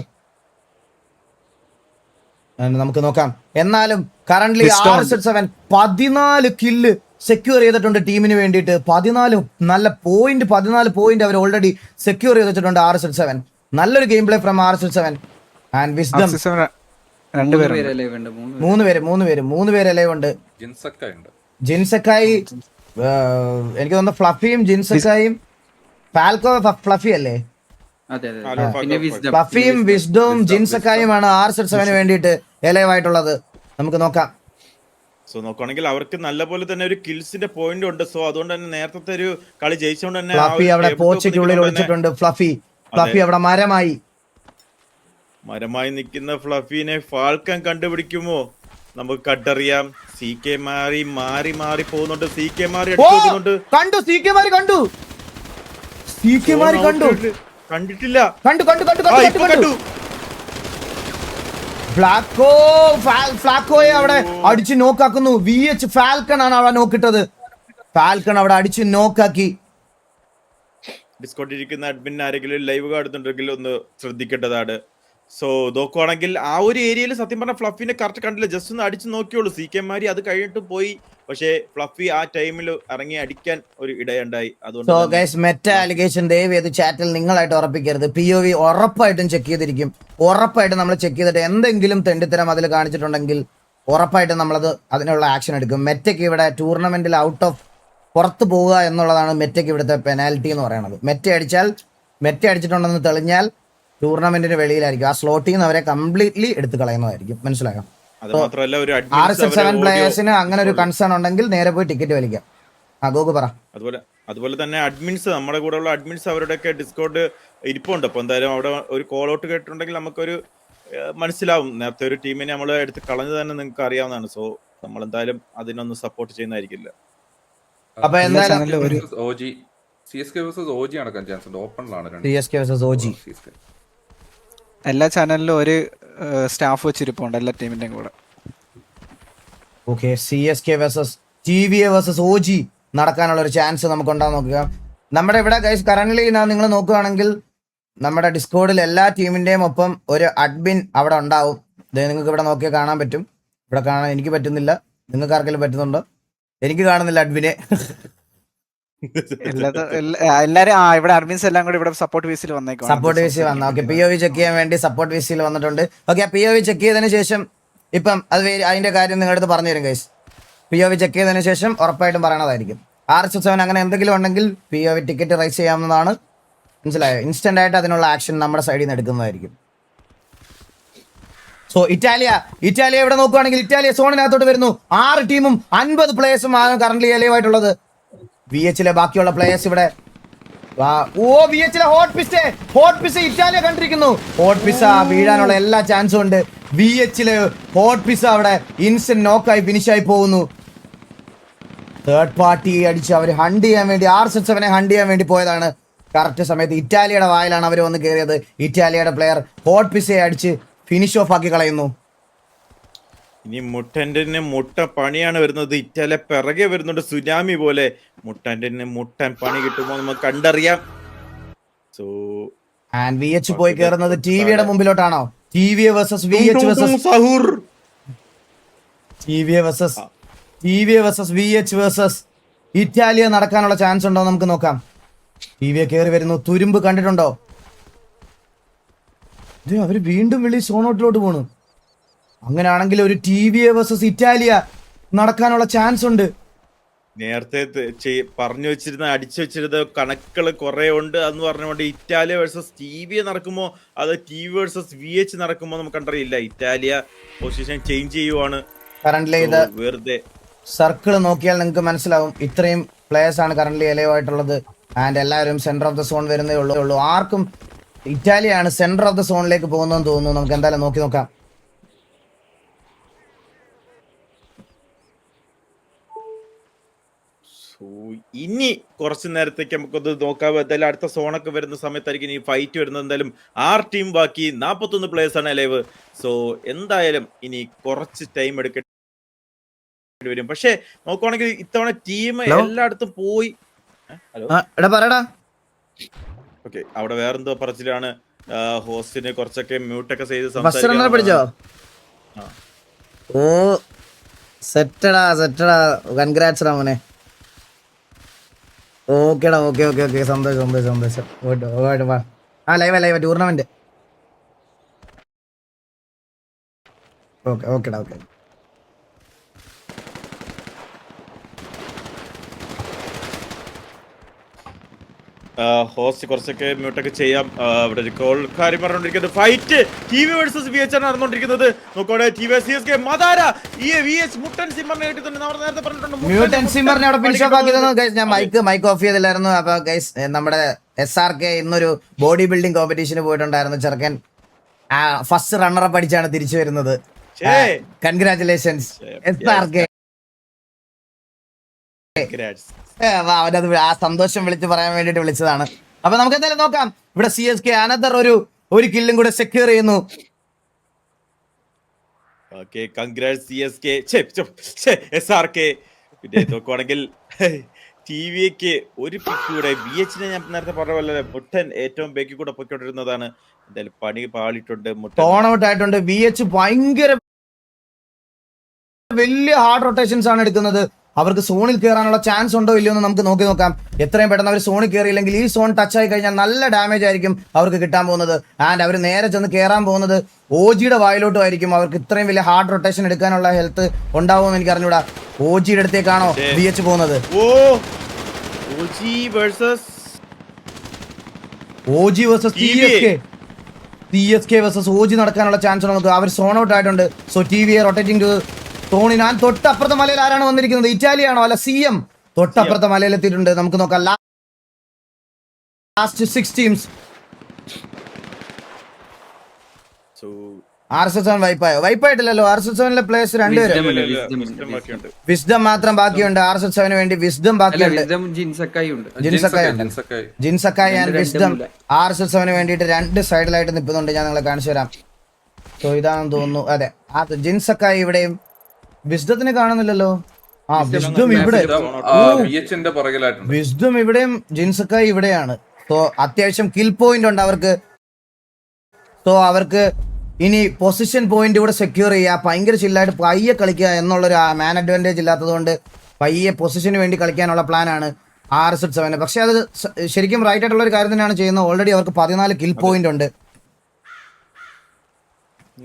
നമുക്ക് നോക്കാം. എന്നാലും കറന്റ്ലി RSS7 14 കില്ല് സെക്യൂർ ചെയ്തിട്ടുണ്ട് ടീമിന് വേണ്ടിയിട്ട്. 14 പോയിന്റ് അവർ ഓൾറെഡി സെക്യൂർ ചെയ്തിട്ടുണ്ട്. RSS7 നല്ലൊരു game play from RSS7. And wisdom 3 പേര് ലൈവ് ഉണ്ട്. ജിൻസക്കായി എനിക്ക് തോന്നുന്നു ഫ്ലഫിയും ജിൻസക്കായും ഫാൽക്കോ ഫ്ലഫി അല്ലേ? ഫ്ലഫിയും വിസ്ഡവും ജിൻസക്കായുമാണ് RSS7 വേണ്ടിയിട്ട് ലൈവ് ആയിട്ടുള്ളത്. നമുക്ക് നോക്കാം. സോ നോക്കുകയാണെങ്കിൽ അവർക്ക് നല്ലപോലെ തന്നെ ഒരു കിൽസിന്റെ പോയിന്റ് ഉണ്ട്. സോ അതുകൊണ്ട് തന്നെ നേരത്തെ ഒരു കളി ജയിച്ചുകൊണ്ട് തന്നെ ഫ്ലഫി അവിടെ പോച്ചയ്ക്കുള്ളിൽ ഒളിച്ചിട്ടുണ്ട്. ഫ്ലഫി അവിടെ മരമായി നിൽക്കുന്ന ഫ്ലഫിനെ ഫാൽക്കൺ കണ്ടുപിടിക്കുമോ? നമുക്ക് കണ്ടറിയാം. CK മാറി പോകുന്നുണ്ട്. CK കണ്ടിട്ടില്ല. കണ്ടു. ഫ്ലാക്കോയെ അവിടെ അടിച്ച് നോക്കാക്കുന്നു. VH ഫാൽക്കൺ ആണ് അവിടെ നോക്കിട്ടത്. ഫാൽക്കൺ അവിടെ അടിച്ച് നോക്കാക്കി. ഡിസ്കോഡിരിക്കുന്ന അഡ്മിൻ ആരെങ്കിലും ലൈവ് കാണുന്നുണ്ടെങ്കിൽ ഒന്ന് ശ്രദ്ധിക്കേണ്ടതാണ്. സോ നോക്കുവാണെങ്കിൽ ആ ഒരു ഏരിയയിൽ സത്യം പറഞ്ഞ ഫ്ലഫിനെ കറക്റ്റ് കണ്ടില്ല. ജസ്റ്റ് ഒന്ന് അടിച്ചു നോക്കിയുള്ളൂ. CK അത് കഴിഞ്ഞിട്ട് പോയി. പക്ഷേ ഫ്ലഫി ആ ടൈമിൽ ഇറങ്ങി അടിക്കാൻ ഒരു ഇടയുണ്ടായി. അതുകൊണ്ട് മെറ്റ അലിഗേഷൻ ദയവ് ചെയ്ത് ചാറ്റിൽ നിങ്ങളായിട്ട് ഉറപ്പിക്കരുത്. POV ഉറപ്പായിട്ടും ചെക്ക് ചെയ്തിരിക്കും. ഉറപ്പായിട്ടും നമ്മൾ ചെക്ക് ചെയ്തിട്ട് എന്തെങ്കിലും തെണ്ടിത്തരം അതിൽ കാണിച്ചിട്ടുണ്ടെങ്കിൽ ഉറപ്പായിട്ടും നമ്മളത് അതിനുള്ള ആക്ഷൻ എടുക്കും. മെറ്റയ്ക്ക് ഇവിടെ ടൂർണമെന്റിൽ ഔട്ട് ഓഫ് പുറത്ത് പോവുക എന്നുള്ളതാണ് മെറ്റയ്ക്ക് ഇവിടുത്തെ പെനാൽറ്റി എന്ന് പറയുന്നത്. മെറ്റ അടിച്ചിട്ടുണ്ടെന്ന് തെളിഞ്ഞാൽ ടൂർണമെന്റിന് വെളിയിലായിരിക്കും. ആ സ്ലോട്ടിൽ നിന്ന് അവരെ കംപ്ലീറ്റ്ലി എടുത്തു കളയുന്നതായിരിക്കും. മനസ്സിലാക്കാം. RSS7 പ്ലേയേഴ്സിന് അങ്ങനെ ഒരു കൺസേൺ ഉണ്ടെങ്കിൽ നേരെ പോയി ടിക്കറ്റ് വലിക്കാം. ഗോകു പറ. അതുപോലെ അതുപോലെ തന്നെ അഡ്മിൻസ്, നമ്മുടെ കൂടെയുള്ള അഡ്മിൻസ് അവരുടെയൊക്കെ ഡിസ്കോഡ് ഇരിപ്പുണ്ട്. അപ്പോൾ എന്തായാലും അവിടെ ഒരു കോൾ ഔട്ട് കേട്ടിട്ടുണ്ടെങ്കിൽ നമുക്കൊരു മനസ്സിലാവും. നേരത്തെ ഒരു ടീമിനെ നമ്മൾ എടുത്ത് കളഞ്ഞത് തന്നെ നിങ്ങൾക്ക് അറിയാവുന്നതാണ്. സോ നമ്മൾ എന്തായാലും അതിനൊന്ന് സപ്പോർട്ട് ചെയ്യുന്നതായിരിക്കില്ല. അപ്പൊ എന്തായാലും CSK വേഴ്സസ് OG നടക്കാൻ ചാൻസ് ഉണ്ട്. ഓപ്പണിലാണ് CSK versus OG. എല്ലാ ചാനലിലും ഒരു സ്റ്റാഫ് വെച്ചിരിപ്പുണ്ട് എല്ലാ ടീമിന്റെയും കൂടെ. Okay, CSK versus TVA versus OG നടക്കാനുള്ള ഒരു ചാൻസ് നമുക്ക് ഉണ്ടാകും. നോക്കുക, നമ്മുടെ ഇവിടെ ഗൈസ് കറന്റ് നിങ്ങൾ നോക്കുകയാണെങ്കിൽ നമ്മുടെ ഡിസ്കോഡിൽ എല്ലാ ടീമിന്റെയും ഒപ്പം ഒരു അഡ്മിൻ അവിടെ ഉണ്ടാവും. ഇത് നിങ്ങൾക്ക് ഇവിടെ നോക്കിയാൽ കാണാൻ പറ്റും. ഇവിടെ കാണാൻ എനിക്ക് പറ്റുന്നില്ല, നിങ്ങൾക്ക് ആർക്കെങ്കിലും പറ്റുന്നുണ്ടോ? എനിക്ക് കാണുന്നില്ല അഡ്മിനെ. എല്ലാരും ഇവിടെ അഡ്മിൻസ് എല്ലാം കൂടി ഇവിടെ സപ്പോർട്ട് വീസിൽ വന്നേക്കും. സപ്പോർട്ട് വീസി വന്ന ഓക്കെ, POV ചെക്ക് ചെയ്യാൻ വേണ്ടി സപ്പോർട്ട് വീസിൽ വന്നിട്ടുണ്ട്. ഓക്കെ, POV ചെക്ക് ചെയ്തതിന് ശേഷം ഇപ്പം അത് അതിന്റെ കാര്യം നിങ്ങളുടെ അടുത്ത് പറഞ്ഞു തരും ഗൈസ്. POV ചെക്ക് ചെയ്തതിന് ശേഷം ഉറപ്പായിട്ടും പറയണതായിരിക്കും. RS7 അങ്ങനെ എന്തെങ്കിലും ഉണ്ടെങ്കിൽ POV ടിക്കറ്റ് റൈസ് ചെയ്യാവുന്നതാണ്. മനസ്സിലായോ? ഇൻസ്റ്റന്റ് ആയിട്ട് അതിനുള്ള ആക്ഷൻ നമ്മുടെ സൈഡിൽ നിന്ന് എടുക്കുന്നതായിരിക്കും. സോ ഇറ്റാലിയ ഇവിടെ നോക്കുകയാണെങ്കിൽ ഇറ്റാലിയ സോണിനകത്തോട്ട് വരുന്നു. 6 ടീമും 50 പ്ലേയേഴ്സും ആണ് കറന്റ് അലൈവായിട്ടുള്ളത്. VH ബാക്കിയുള്ള പ്ലേയേഴ്സ് ഇവിടെ. VH ഹോട്ട് പിസ്സ ഇറ്റാലിയ കണ്ടിരിക്കുന്നു. ഹോട്ട് പിസ്സ വീഴാനുള്ള എല്ലാ ചാൻസും ഉണ്ട്. VH ഹോട്ട് പിസ്സ അവിടെ ഇൻസ്റ്റന്റ് നോക്കായി ഫിനിഷായി പോകുന്നു. തേർഡ് പാർട്ടി അടിച്ച് അവർ ഹണ്ട് ചെയ്യാൻ വേണ്ടി RS7 ഹണ്ട് ചെയ്യാൻ വേണ്ടി പോയതാണ്. കറക്റ്റ് സമയത്ത് ഇറ്റാലിയുടെ വായിലാണ് അവർ വന്ന് കയറിയത്. ഇറ്റാലിയുടെ പ്ലെയർ ഹോട്ട് പിസ്സയെ അടിച്ച് ഫിനിഷ് ഓഫ് ആക്കി കളയുന്നു. ഇനി മുട്ടൻ്റെ മുട്ട പണിയാണ് വരുന്നത്. ഇറ്റാലിയ പിറകെ വരുന്നുണ്ട് സുനാമി പോലെ. മുട്ടൻ്റെ മുട്ടൻ പണി കിട്ടുമ്പോൾ നമുക്ക് കണ്ടറിയാം. സോ VH പോയി കയറുന്നത് TVയുടെ മുമ്പിലോട്ടാണോ? TVA versus VH versus Italia നടക്കാനുള്ള ചാൻസ് ഉണ്ടോ നമുക്ക് നോക്കാം. TVA കയറി വരുന്നു. തുരുമ്പ് കണ്ടിട്ടുണ്ടോ? അവര് വീണ്ടും വെളി സോണോട്ടിലോട്ട് പോണു. അങ്ങനെയാണെങ്കിൽ ഒരു TVA versus ഇറ്റാലിയ നടക്കാനുള്ള ചാൻസ് ഉണ്ട്. നേരത്തെ പറഞ്ഞു വെച്ചിരുന്ന അടിച്ചു വെച്ചിരുന്ന കണക്കുകൾ കുറെ ഉണ്ട് എന്ന് പറഞ്ഞുകൊണ്ട് ഇറ്റാലിയ വേഴ്സസ് TVA നടക്കുമോ അത് TV വേഴ്സസ് VH നടക്കുമോ നമുക്ക് കണ്ടറിയില്ല. ഇറ്റാലിയ പൊസിഷൻ ചേഞ്ച് ചെയ്യുവാണ് കറന്റ്ലി. ഇത് വെറുതെ സർക്കിൾ നോക്കിയാൽ നിങ്ങൾക്ക് മനസ്സിലാവും ഇത്രയും പ്ലേയേഴ്സ് ആണ് കറന്റ്ലി എലൈവായിട്ടുള്ളത്. ആൻഡ് എല്ലാവരും സെന്റർ ഓഫ് ദ സോൺ വരുന്നേ ഉള്ളൂ. ആർക്കും ഇറ്റാലിയാണ് സെന്റർ ഓഫ് ദ സോണിലേക്ക് പോകുന്നതെന്ന് തോന്നുന്നു. നമുക്ക് എന്തായാലും നോക്കി നോക്കാം. ഇനി കുറച്ച് നേരത്തേക്ക് നമുക്കൊന്ന് നോക്കാം. എന്തായാലും അടുത്ത സോണൊക്കെ വരുന്ന സമയത്തായിരിക്കും ഈ ഫൈറ്റ് വരുന്നത്. എന്തായാലും 6 ടീം ബാക്കി, 41 പ്ലേയേഴ്സ് ആണ് ലൈവ്. സോ എന്തായാലും ഇനി കുറച്ച് ടൈം എടുക്കേണ്ടി വരും. പക്ഷെ നോക്കുവാണെങ്കിൽ ഇത്തവണ ടീം എല്ലായിടത്തും പോയി. ഓക്കെ, അവിടെ വേറെന്തോ പറച്ചിലാണ്. ഹോസ്റ്റിന് കുറച്ചൊക്കെ മ്യൂട്ടൊക്കെ ചെയ്ത് പിടിച്ചോ? ഓ സെറ്റടാ കൺഗ്രാറ്റ്സ് മോനെ. ഓക്കേടാ, ഓക്കെ. സന്തോഷം. Live tournament. ഓക്കേടാ. ഹോസ്റ്റ് കുറച്ചൊക്കെ മ്യൂട്ടൊക്കെ ചെയ്യാം. ഇവിടെ ഒരു കോൾ കാര്യം പറഞ്ഞുകൊണ്ടിരിക്കുന്നത് ഫൈറ്റ് TV വേഴ്സസ് VH ആണ് നടന്നുകൊണ്ടിരിക്കുന്നത്. നോക്കോടെ TV CSK മദാര ഈ VH മുട്ടൻ സിമ്മറിനെ കിട്ടുന്നുണ്ട്. നേരത്തെ പറഞ്ഞിട്ടുണ്ട് മ്യൂട്ടൻ സിമ്മറിനെ അവിടെ ഫിനിഷ് ഓഫ് ആക്കിയതെന്ന് ഗൈസ്. ഞാൻ മൈക്ക് ഓഫ് ചെയ്തില്ലായിരുന്നു. അപ്പൊ ഗൈസ് നമ്മുടെ SRK ഇന്നൊരു ബോഡി ബിൽഡിംഗ് കോമ്പറ്റീഷന് പോയിട്ടുണ്ടായിരുന്നു. ചെറുക്കൻ ഫസ്റ്റ് റണ്ണറപ്പ് അടിച്ചാണ് തിരിച്ചു വരുന്നത്. Congratulations SRK. അവനത് ആ സന്തോഷം വിളിച്ച് പറയാൻ വേണ്ടിട്ട് വിളിച്ചതാണ്. അപ്പൊ നമുക്ക് എന്തായാലും നോക്കാം. ഇവിടെ CSK അനദർ ഒരു കില്ലും കൂടെ സെക്യൂർ ചെയ്യുന്നു. Okay, congrats CSK. SRK. പിന്നെ നോക്കുവാണെങ്കിൽ TVക്ക് ഒരു പിക്ക് കൂടെ. VH ഞാൻ നേരത്തെ പറഞ്ഞ പോലെ മുട്ടൻ ഏറ്റവും ബേക്കിൽ കൂടെ പൊയ്ക്കൊണ്ടിരുന്നതാണ്. എന്തായാലും പണി പാളിയിട്ടുണ്ട്. ടോൺ ഔട്ട് ആയിട്ടുണ്ട്. VH ഭയങ്കര വലിയ ഹാർഡ് റൊട്ടേഷൻസ് ആണ് എടുക്കുന്നത്. അവർക്ക് സോണിൽ കയറാനുള്ള ചാൻസ് ഉണ്ടോ ഇല്ലയോ എന്ന് നമുക്ക് നോക്കി നോക്കാം. എത്രയും പെട്ടെന്ന് അവർ സോണിൽ കയറിയില്ലെങ്കിൽ ഈ സോൺ ടച്ച് ആയി കഴിഞ്ഞാൽ നല്ല ഡാമേജ് ആയിരിക്കും അവർക്ക് കിട്ടാൻ പോകുന്നത്. ആൻഡ് അവർ നേരെ ചെന്ന് കയറാൻ പോകുന്നത് OGയുടെ വായിലോട്ടും ആയിരിക്കും. അവർക്ക് ഇത്രയും വലിയ ഹാർഡ് റൊട്ടേഷൻ എടുക്കാനുള്ള ഹെൽത്ത് ഉണ്ടാവുമെന്ന് എനിക്ക് അറിഞ്ഞൂടാ. OGയുടെ അടുത്തേക്കാണോ VH പോകുന്നത്? OG versus CSK versus OG നടക്കാനുള്ള ചാൻസ് ഉണ്ട് നമുക്ക്. അവർ സോൺ ഔട്ട് ആയിട്ടുണ്ട്. സോ TVA റൊട്ടേറ്റിംഗ് ടു തോണി. ഞാൻ തൊട്ടപ്പുറത്തെ മലയിൽ ആരാണ് വന്നിരിക്കുന്നത്? ഇറ്റാലിയാണോ അല്ല CM? തൊട്ടപ്പുറത്തെ മലയിലെത്തിയിട്ടുണ്ട്. നമുക്ക് നോക്കാം ലാസ്റ്റ് 6 ടീംസ്. സോ RSS7 വൈപ്പായിട്ടില്ലല്ലോ. RSS7ലെ പ്ലേയേഴ്സ് രണ്ടുപേരും. വിസ്ഡം മാത്രം ബാക്കിയുണ്ട്. RSS7 വേണ്ടി വിസ്ഡം ബാക്കിയുണ്ട്. ജിൻസക്കായി ആൻഡ് വിസ്ഡം RSS7 വേണ്ടിയിട്ട് 2 സൈഡിലായിട്ട് നിൽക്കുന്നുണ്ട്. ഞാൻ നിങ്ങളെ കാണിച്ചു തരാം. സോ ഇതാണെന്ന് തോന്നുന്നു. അതെ, ജിൻസക്കായി ഇവിടെയും. വിസ്ഡത്തിന് കാണുന്നില്ലല്ലോ. വിസ്ഡം ഇവിടെ, വിസ്ഡം ഇവിടെയും, ജിൻസക്കായി ഇവിടെയാണ്. സോ അത്യാവശ്യം കിൽ പോയിന്റ് ഉണ്ട് അവർക്ക്. സോ അവർക്ക് ഇനി പൊസിഷൻ പോയിന്റ് ഇവിടെ സെക്യൂർ ചെയ്യുക, ഭയങ്കര ചില്ലായിട്ട് പയ്യെ കളിക്കുക എന്നുള്ളൊരു മാൻ അഡ്വാൻറ്റേജ് ഇല്ലാത്തതുകൊണ്ട് പയ്യെ പൊസിഷന് വേണ്ടി കളിക്കാനുള്ള പ്ലാനാണ് RSS7. പക്ഷെ അത് ശരിക്കും റൈറ്റ് ആയിട്ടുള്ള ഒരു കാര്യം തന്നെയാണ് ചെയ്യുന്നത്. ഓൾറെഡി അവർക്ക് 14 കിൽ പോയിന്റ് ഉണ്ട്.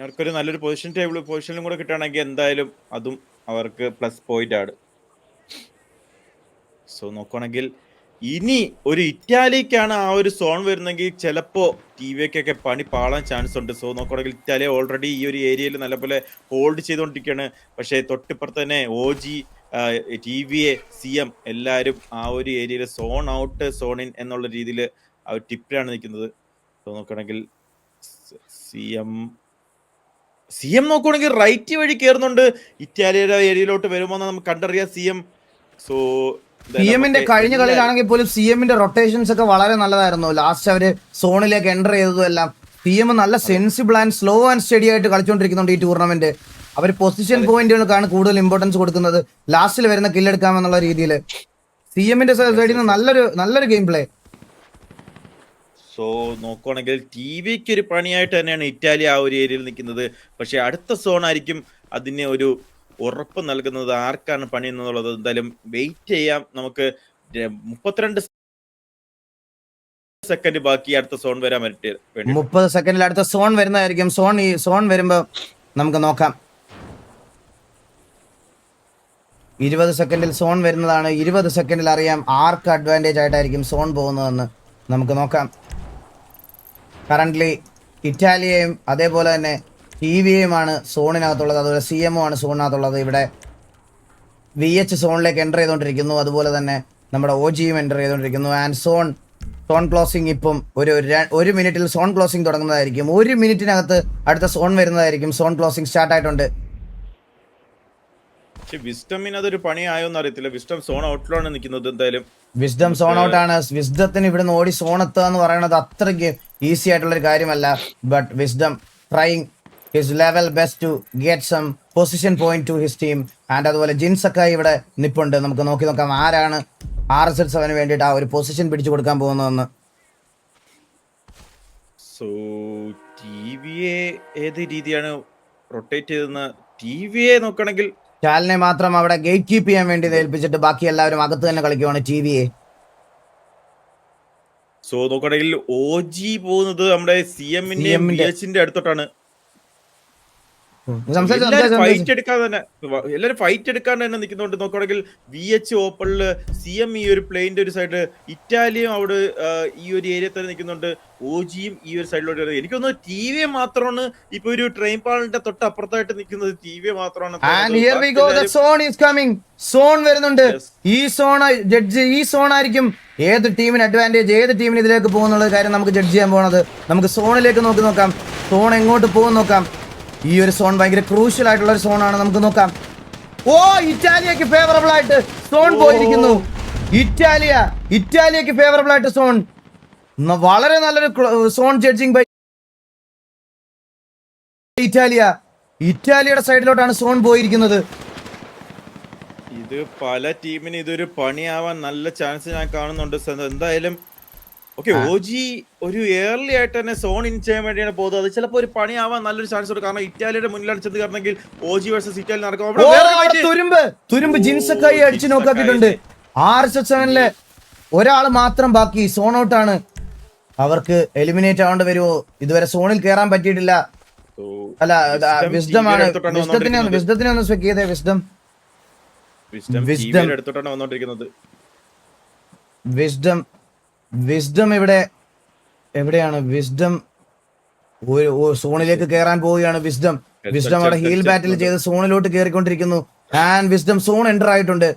അവർക്കൊരു നല്ലൊരു പൊസിഷനിലും കൂടെ കിട്ടുകയാണെങ്കിൽ എന്തായാലും അതും അവർക്ക് പ്ലസ് പോയിന്റ് ആണ്. സോ നോക്കുകയാണെങ്കിൽ ഇനി ഒരു ഇറ്റാലിക്കാണ് ആ ഒരു സോൺ വരുന്നെങ്കിൽ ചിലപ്പോൾ TVക്കൊക്കെ പണി പാളാൻ ചാൻസ് ഉണ്ട്. സോ നോക്കുകയാണെങ്കിൽ ഇറ്റാലിയ ഓൾറെഡി ഈ ഒരു ഏരിയയിൽ നല്ലപോലെ ഹോൾഡ് ചെയ്തുകൊണ്ടിരിക്കുകയാണ്. പക്ഷേ തൊട്ടിപ്പുറത്ത് തന്നെ OG, TVA, CM എല്ലാവരും ആ ഒരു ഏരിയയിൽ സോൺ ഔട്ട് സോൺ ഇൻ എന്നുള്ള രീതിയിൽ ആ ഒരു ടിപ്പിലാണ് നിൽക്കുന്നത്. സോ നോക്കുകയാണെങ്കിൽ CM നോക്കുകയാണെങ്കിൽ റൈറ്റ് വഴി കയറുന്നുണ്ട്. ഇറ്റാലിയയുടെ ഏരിയയിലോട്ട് വരുമ്പോൾ നമുക്ക് കണ്ടറിയാം CM. സോ CMന്റെ കഴിഞ്ഞ കളിയിലാണെങ്കിൽ പോലും CMന്റെ റൊട്ടേഷൻസ് ഒക്കെ വളരെ നല്ലതായിരുന്നു. ലാസ്റ്റ് അവര് സോണിലേക്ക് എൻ്റർ ചെയ്തതും എല്ലാം. CM നല്ല sensible and slow and study ആയിട്ട് കളിച്ചുകൊണ്ടിരിക്കുന്നുണ്ട് ഈ ടൂർണമെന്റ്. അവർ പൊസിഷൻ പോയിന്റുകൾക്കാണ് കൂടുതൽ ഇമ്പോർട്ടൻസ് കൊടുക്കുന്നത്, ലാസ്റ്റിൽ വരുന്ന കില്ലെടുക്കാമെന്നുള്ള രീതിയിൽ. CMന്റെ സൈഡിൽ നിന്ന് നല്ലൊരു ഗെയിം പ്ലേ. സോ നോക്കുകയാണെങ്കിൽ TVക്ക് ഒരു പണിയായിട്ട് തന്നെയാണ് ഇറ്റാലി ആ ഒരു ഏരിയയിൽ നിൽക്കുന്നത്. പക്ഷെ അടുത്ത സോൺ ആയിരിക്കും അതിന് ഒരു ഉറപ്പ് നൽകുന്നത്. ആർക്കാണ് പണി എന്നുള്ളത് എന്തായാലും വെയിറ്റ് ചെയ്യാം. നമുക്ക് 32 സെക്കൻഡ് ബാക്കി അടുത്ത സോൺ വരാൻ വേണ്ടി. 30 സെക്കൻഡിൽ അടുത്ത സോൺ വരുന്നതായിരിക്കും. സോൺ വരുമ്പോൾ നമുക്ക് നോക്കാം. 20 സെക്കൻഡിൽ സോൺ വരുന്നതാണ്. 20 സെക്കൻഡിൽ അറിയാം ആർക്ക് അഡ്വാൻറ്റേജ് ആയിട്ടായിരിക്കും സോൺ പോകുന്നതെന്ന്. നമുക്ക് നോക്കാം. കറന്റ്ലി ഇറ്റാലിയയും അതേപോലെ തന്നെ TVയുമാണ് സോണിനകത്തുള്ളത്. അതുപോലെ CM ആണ് സോണിനകത്തുള്ളത്. ഇവിടെ VH സോണിലേക്ക് എൻ്റർ ചെയ്തുകൊണ്ടിരിക്കുന്നു. അതുപോലെ തന്നെ നമ്മുടെ OGയും എൻ്റർ ചെയ്തുകൊണ്ടിരിക്കുന്നു. ആൻഡ് സോൺ ക്ലോസിംഗ് ഇപ്പം ഒരു മിനിറ്റിൽ സോൺ ക്ലോസിംഗ് തുടങ്ങുന്നതായിരിക്കും. 1 മിനിറ്റിനകത്ത് അടുത്ത സോൺ വരുന്നതായിരിക്കും. സോൺ ക്ലോസിംഗ് സ്റ്റാർട്ട് ആയിട്ടുണ്ട്. പക്ഷെ വിസ്ഡമിന് അതൊരു പണിയായോന്ന് അറിയത്തില്ല. വിസ്ഡം സോൺ ഔട്ടിലാണ് നിൽക്കുന്നത്. എന്തായാലും വിസ്ഡം സോൺ ഔട്ട് ആണ്. വിസ്ഡത്തിന് ഇവിടുന്ന് ഓടി സോൺ എത്തുക എന്ന് പറയുന്നത് അത്രയ്ക്ക് ഈസി ആയിട്ടുള്ളൊരു കാര്യമല്ല. But wisdom trying his level best to get some position point to his team. And അതുപോലെ ജിൻസക്കായി ഇവിടെ നിപ്പുണ്ട്. നമുക്ക് നോക്കാം ആരാണ് RSS7 വേണ്ടിയിട്ട് ആ ഒരു പൊസിഷൻ പിടിച്ചു കൊടുക്കാൻ പോകുന്നതെന്ന്. സോ TVയെ ഏത് രീതിയാണ് റൊട്ടേറ്റ് ചെയ്തെന്ന് TVയെ നോക്കുകയാണെങ്കിൽ ചാലിനെ മാത്രം അവിടെ ഗേറ്റ് കീപ്പ് ചെയ്യാൻ വേണ്ടി ഏൽപ്പിച്ചിട്ട് ബാക്കി എല്ലാവരും അകത്ത് തന്നെ കളിക്കുവാണ് TVയെ. സോ നോക്കുകയാണെങ്കിൽ OG പോകുന്നത് നമ്മുടെ CMന്റെയും VHന്റെ അടുത്തോട്ടാണ്. എല്ലാരും ഫൈറ്റ് എടുക്കാൻ തന്നെ നിൽക്കുന്നുണ്ട്. നോക്കുകയാണെങ്കിൽ VH ഓപ്പണില് CM ഈ ഒരു പ്ലെയിന്റെ ഒരു സൈഡ്, ഇറ്റാലിയും അവിടെ ഈ ഒരു ഏരിയ തന്നെ നിൽക്കുന്നുണ്ട്. OGയും ഈ ഒരു സൈഡിലോട്ട്. എനിക്ക് തോന്നുന്നു TV മാത്രമാണ് ഇപ്പൊ ഒരു ട്രെയിൻ പാളിന്റെ തൊട്ടപ്പുറത്തായിട്ട് നിൽക്കുന്നത്. TV മാത്രമാണ്. സോൺ വരുന്നുണ്ട്. ഈ സോൺ ആയിരിക്കും ഏത് ടീമിന് അഡ്വാൻറ്റേജ്, ഏത് ടീമിന് ഇതിലേക്ക് പോകുന്നുള്ള കാര്യം നമുക്ക് ജഡ്ജ് ചെയ്യാൻ പോകുന്നത്. നമുക്ക് സോണിലേക്ക് നോക്കാം. സോൺ എങ്ങോട്ട് പോകും നോക്കാം. ഈ ഒരു സോൺ ഭയങ്കര ക്രൂഷ്യൽ ആയിട്ടുള്ള ഒരു സോണാണ്. നമുക്ക് നോക്കാം. ഇറ്റാലിയക്ക് ഫേവറബിൾ ആയിട്ട് സോൺ പോയിരിക്കുന്നു. ഇറ്റാലിയക്ക് ഫേവറബിൾ ആയിട്ട് സോൺ. വളരെ നല്ലൊരു സോൺ ജഡ്ജിങ് ബൈ ഇറ്റാലിയുടെ സൈഡിലോട്ടാണ് സോൺ പോയിരിക്കുന്നത്. ഇത് പല ടീമിന് ഇതൊരു പണിയാവാൻ നല്ല ചാൻസ് ഞാൻ കാണുന്നുണ്ട്. എന്തായാലും ഓക്കെ, OG ഒരു ഏർലി ആയിട്ട് തന്നെ സോൺ ഇൻ ചെയ്യാൻ വേണ്ടിയാണ് പോകുന്നത്. അത് ചിലപ്പോൾ ഒരു പണിയാവാൻ നല്ലൊരു ചാൻസ് ഉണ്ട്. കാരണം ഇറ്റാലിയുടെ മുന്നിലാണ് ചെന്ന് കയറണമെങ്കിൽ OG വേഴ്സസ് ഇറ്റാലി നടക്കും. തുരുമ്പ് ജിൻസക്കായി അടിച്ച് നോക്കാക്കിയിട്ടുണ്ട്. RSS7ലെ ഒരാൾ മാത്രം ബാക്കി. സോൺ ഔട്ടാണ്. അവർക്ക് എലിമിനേറ്റ് ആവേണ്ടി വരുമോ? ഇതുവരെ സോണിൽ കയറാൻ പറ്റിയിട്ടില്ല. അല്ല, വിസ്ഡം ആണ്. വിസ്ഡത്തിനെ ഒന്ന് സ്പെക്ക് ചെയ്തേ. വിസ്ഡം എവിടെയാണ്? വിസ്ഡം സോണിലേക്ക് കയറാൻ പോവുകയാണ്. വിസ്ഡം അവിടെ ഹീൽ ബാറ്റിൽ ചെയ്ത് സോണിലോട്ട് കയറിക്കൊണ്ടിരിക്കുന്നു. ആൻഡ് വിസ്ഡം സോൺ എൻ്റർ ആയിട്ടുണ്ട്.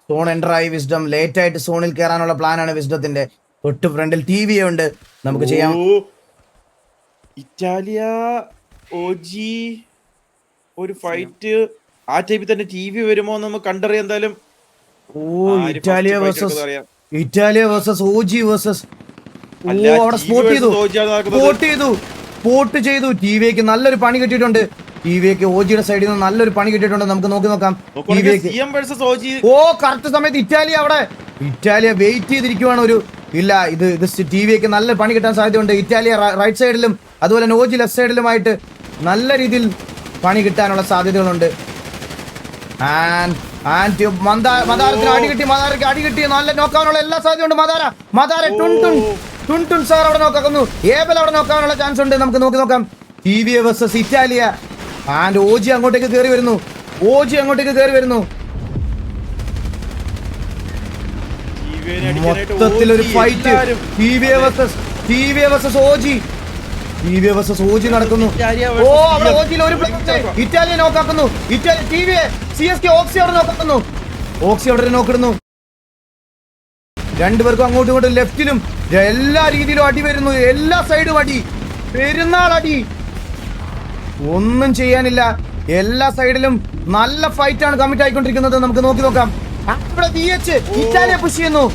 സോൺ എൻ്റർ ആയി വിസ്ഡം. ലേറ്റ് ആയിട്ട് സോണിൽ കയറാനുള്ള പ്ലാനാണ് വിസ്ഡത്തിന്റെ. തൊട്ട് ഫ്രണ്ടിൽ TV ഉണ്ട്, നമുക്ക് ചെയ്യാം. ഓ, ഇറ്റാലിയ OG ഒരു ഫൈറ്റ് ആ ടൈപ്പിൽ തന്നെ TV വരുമോ എന്ന് നമുക്ക് കണ്ടറിയാം എന്തായാലും. ഓ, ഇറ്റാലിയ വേഴ്സസ് OG വേഴ്സസ്. ഓ, അവിടെ സ്പോട്ട് ചെയ്തു. TVക്ക് നല്ലൊരു പണി കിട്ടിയിട്ടുണ്ട്. TVക്ക് OGയുടെ സൈഡിൽ നിന്ന് നല്ലൊരു പണി കിട്ടിയിട്ടുണ്ട്. നമുക്ക് നോക്കി നോക്കാം. ഓ, കറക്റ്റ് സമയത്ത് ഇറ്റാലിയ വെയിറ്റ് ചെയ്തിരിക്കുവാണ്. ഇത് TVക്ക് നല്ല പണി കിട്ടാൻ സാധ്യതയുണ്ട്. ഇറ്റാലിയ റൈറ്റ് സൈഡിലും അതുപോലെ തന്നെ OG ലെഫ്റ്റ് സൈഡിലുമായിട്ട് നല്ല രീതിയിൽ പണി കിട്ടാനുള്ള സാധ്യതകളുണ്ട്. മദാരത്തിന് അടി കിട്ടി. നല്ല നോക്കാനുള്ള എല്ലാ സാധ്യതയുണ്ട്. മദാര ടുൺ സാർ അവിടെ നോക്കുന്നു. ഏബൽ അവിടെ നോക്കാനുള്ള ചാൻസ് ഉണ്ട്. നമുക്ക് നോക്കി നോക്കാം. TV versus Italia. And OG അങ്ങോട്ടേക്ക് കയറി വരുന്നു. മൊത്തത്തിലൊരു ഫൈറ്റ്. TV വേഴ്സസ് OG നടക്കുന്നു. ഓ, അവിടെ OGയിൽ ഒരു ഇറ്റാലിയ നോക്കാക്കുന്നു. CSK ഓക്സി അവിടെ നോക്കുന്നു. രണ്ടുപേർക്കും അങ്ങോട്ടും ഇങ്ങോട്ടും ലെഫ്റ്റിലും എല്ലാ രീതിയിലും അടി വരുന്നു. എല്ലാ സൈഡും അടി. പെരുന്നാൾ അടി. ഒന്നും ചെയ്യാനില്ല. എല്ലാ സൈഡിലും നല്ല ഫൈറ്റ് ആണ് കമ്മിറ്റ് ആയിക്കൊണ്ടിരിക്കുന്നത്. നമുക്ക് നോക്കി നോക്കാം. ഇവിടെ VH ഇറ്റാലിയ പുഷ് ചെയ്യുന്നു.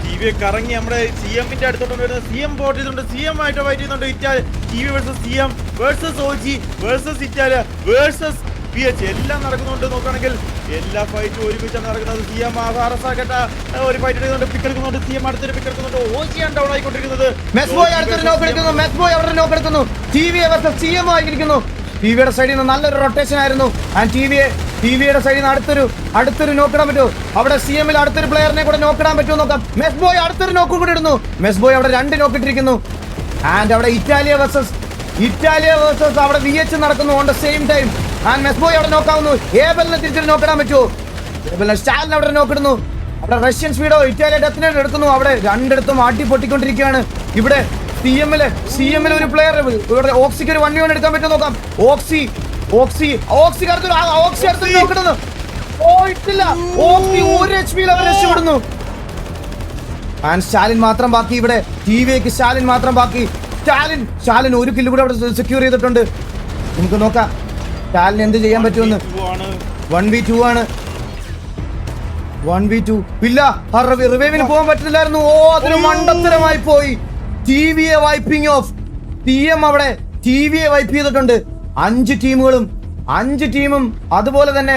TV കറങ്ങി നമ്മുടെ CMന്റെ അടുത്തോട്ട് വരുന്നത്. CM ബോട്ട് ചെയ്തുകൊണ്ട് CM ആയിട്ട് ഫൈറ്റ് ചെയ്യുന്നുണ്ട്. Italia TV versus CM versus OG versus Italia versus VH എല്ലാം നടക്കുന്നുണ്ട്. നോക്കുകയാണെങ്കിൽ എല്ലാ ഫൈറ്റും ഒരുമിച്ചാണ് നടക്കുന്നത്. CM ഒരു ഫൈറ്റ് എടുക്കുന്നുണ്ട്, പിക്ക് എടുക്കുന്നുണ്ട്. CM അടുത്തൊരു പിക്ക് എടുക്കുന്നുണ്ട്. OG ആണ് ഡൗൺ ആയിക്കൊണ്ടിരിക്കുന്നത്. മെസ്ബോയ് അടുത്തൊരു നോക്ക് എടുക്കുന്നു. TV വേഴ്സസ് CM ആയിരിക്കുന്നു. TVയുടെ സൈഡിൽ നിന്ന് നല്ലൊരു റൊട്ടേഷൻ ആയിരുന്നു. TVയുടെ സൈഡിൽ നിന്ന് അടുത്തൊരു നോക്കിടാൻ പറ്റുമോ? അവിടെ CMൽ അടുത്തൊരു പ്ലെയറിനെ കൂടെ നോക്കിടാൻ പറ്റുമോ നോക്കാം. മെസ്ബോയ് അടുത്തൊരു നോക്കും കൂടി ഇടുന്നു. മെസ്ബോയ് അവിടെ 2 നോക്കിട്ടിരിക്കുന്നു. ആൻഡ് അവിടെ ഇറ്റാലിയ വേഴ്സസ് അവിടെ VH നടക്കുന്നു on the same time. And mess boy അവിടെ നോക്കാവുന്നു. ഏബലിനെ തിരിച്ചൊരു നോക്കിടാൻ പറ്റുമോ? സ്റ്റാലിൻ അവിടെ നോക്കിടുന്നു. അവിടെ റഷ്യൻ സ്പീഡോ ഇറ്റാലിയ ഡെത്തിനേറ്റ് എടുക്കുന്നു. അവിടെ രണ്ടിടത്തും അടി പൊട്ടിക്കൊണ്ടിരിക്കുകയാണ്. ഇവിടെ CMൽ ഒരു പ്ലെയർ ഇവിടെ ഓക്സിക്ക് ഒരു 1v1 എടുക്കാൻ പറ്റുമോ നോക്കാം. ഓക്സി അടുത്തൊരു നോക്കിടുന്നു. പോയിട്ടില്ല. ഓക്സി 1 HP അവർ രക്ഷപ്പെടുന്നു. ആൻഡ് സ്റ്റാലിൻ മാത്രം ബാക്കി. ഇവിടെ TVക്ക് സ്റ്റാലിൻ മാത്രം ബാക്കി. സ്റ്റാലിൻ ഒരു കില്ല് കൂടെ അവിടെ സെക്യൂർ ചെയ്തിട്ടുണ്ട്. നമുക്ക് നോക്കാം സ്റ്റാലിന് എന്ത് ചെയ്യാൻ പറ്റുമെന്ന്. 1v2 ആണ്. 1v2 ഇല്ല. റിവൈവിന് പോകാൻ പറ്റില്ലായിരുന്നു. ഓ, അതൊരു മണ്ടത്തരമായി പോയി. TVയെ വൈപ്പിംഗ് ഓഫ്. CM അവിടെ TVയെ വൈപ്പ് ചെയ്തിട്ടുണ്ട്. 5 ടീമും അതുപോലെ തന്നെ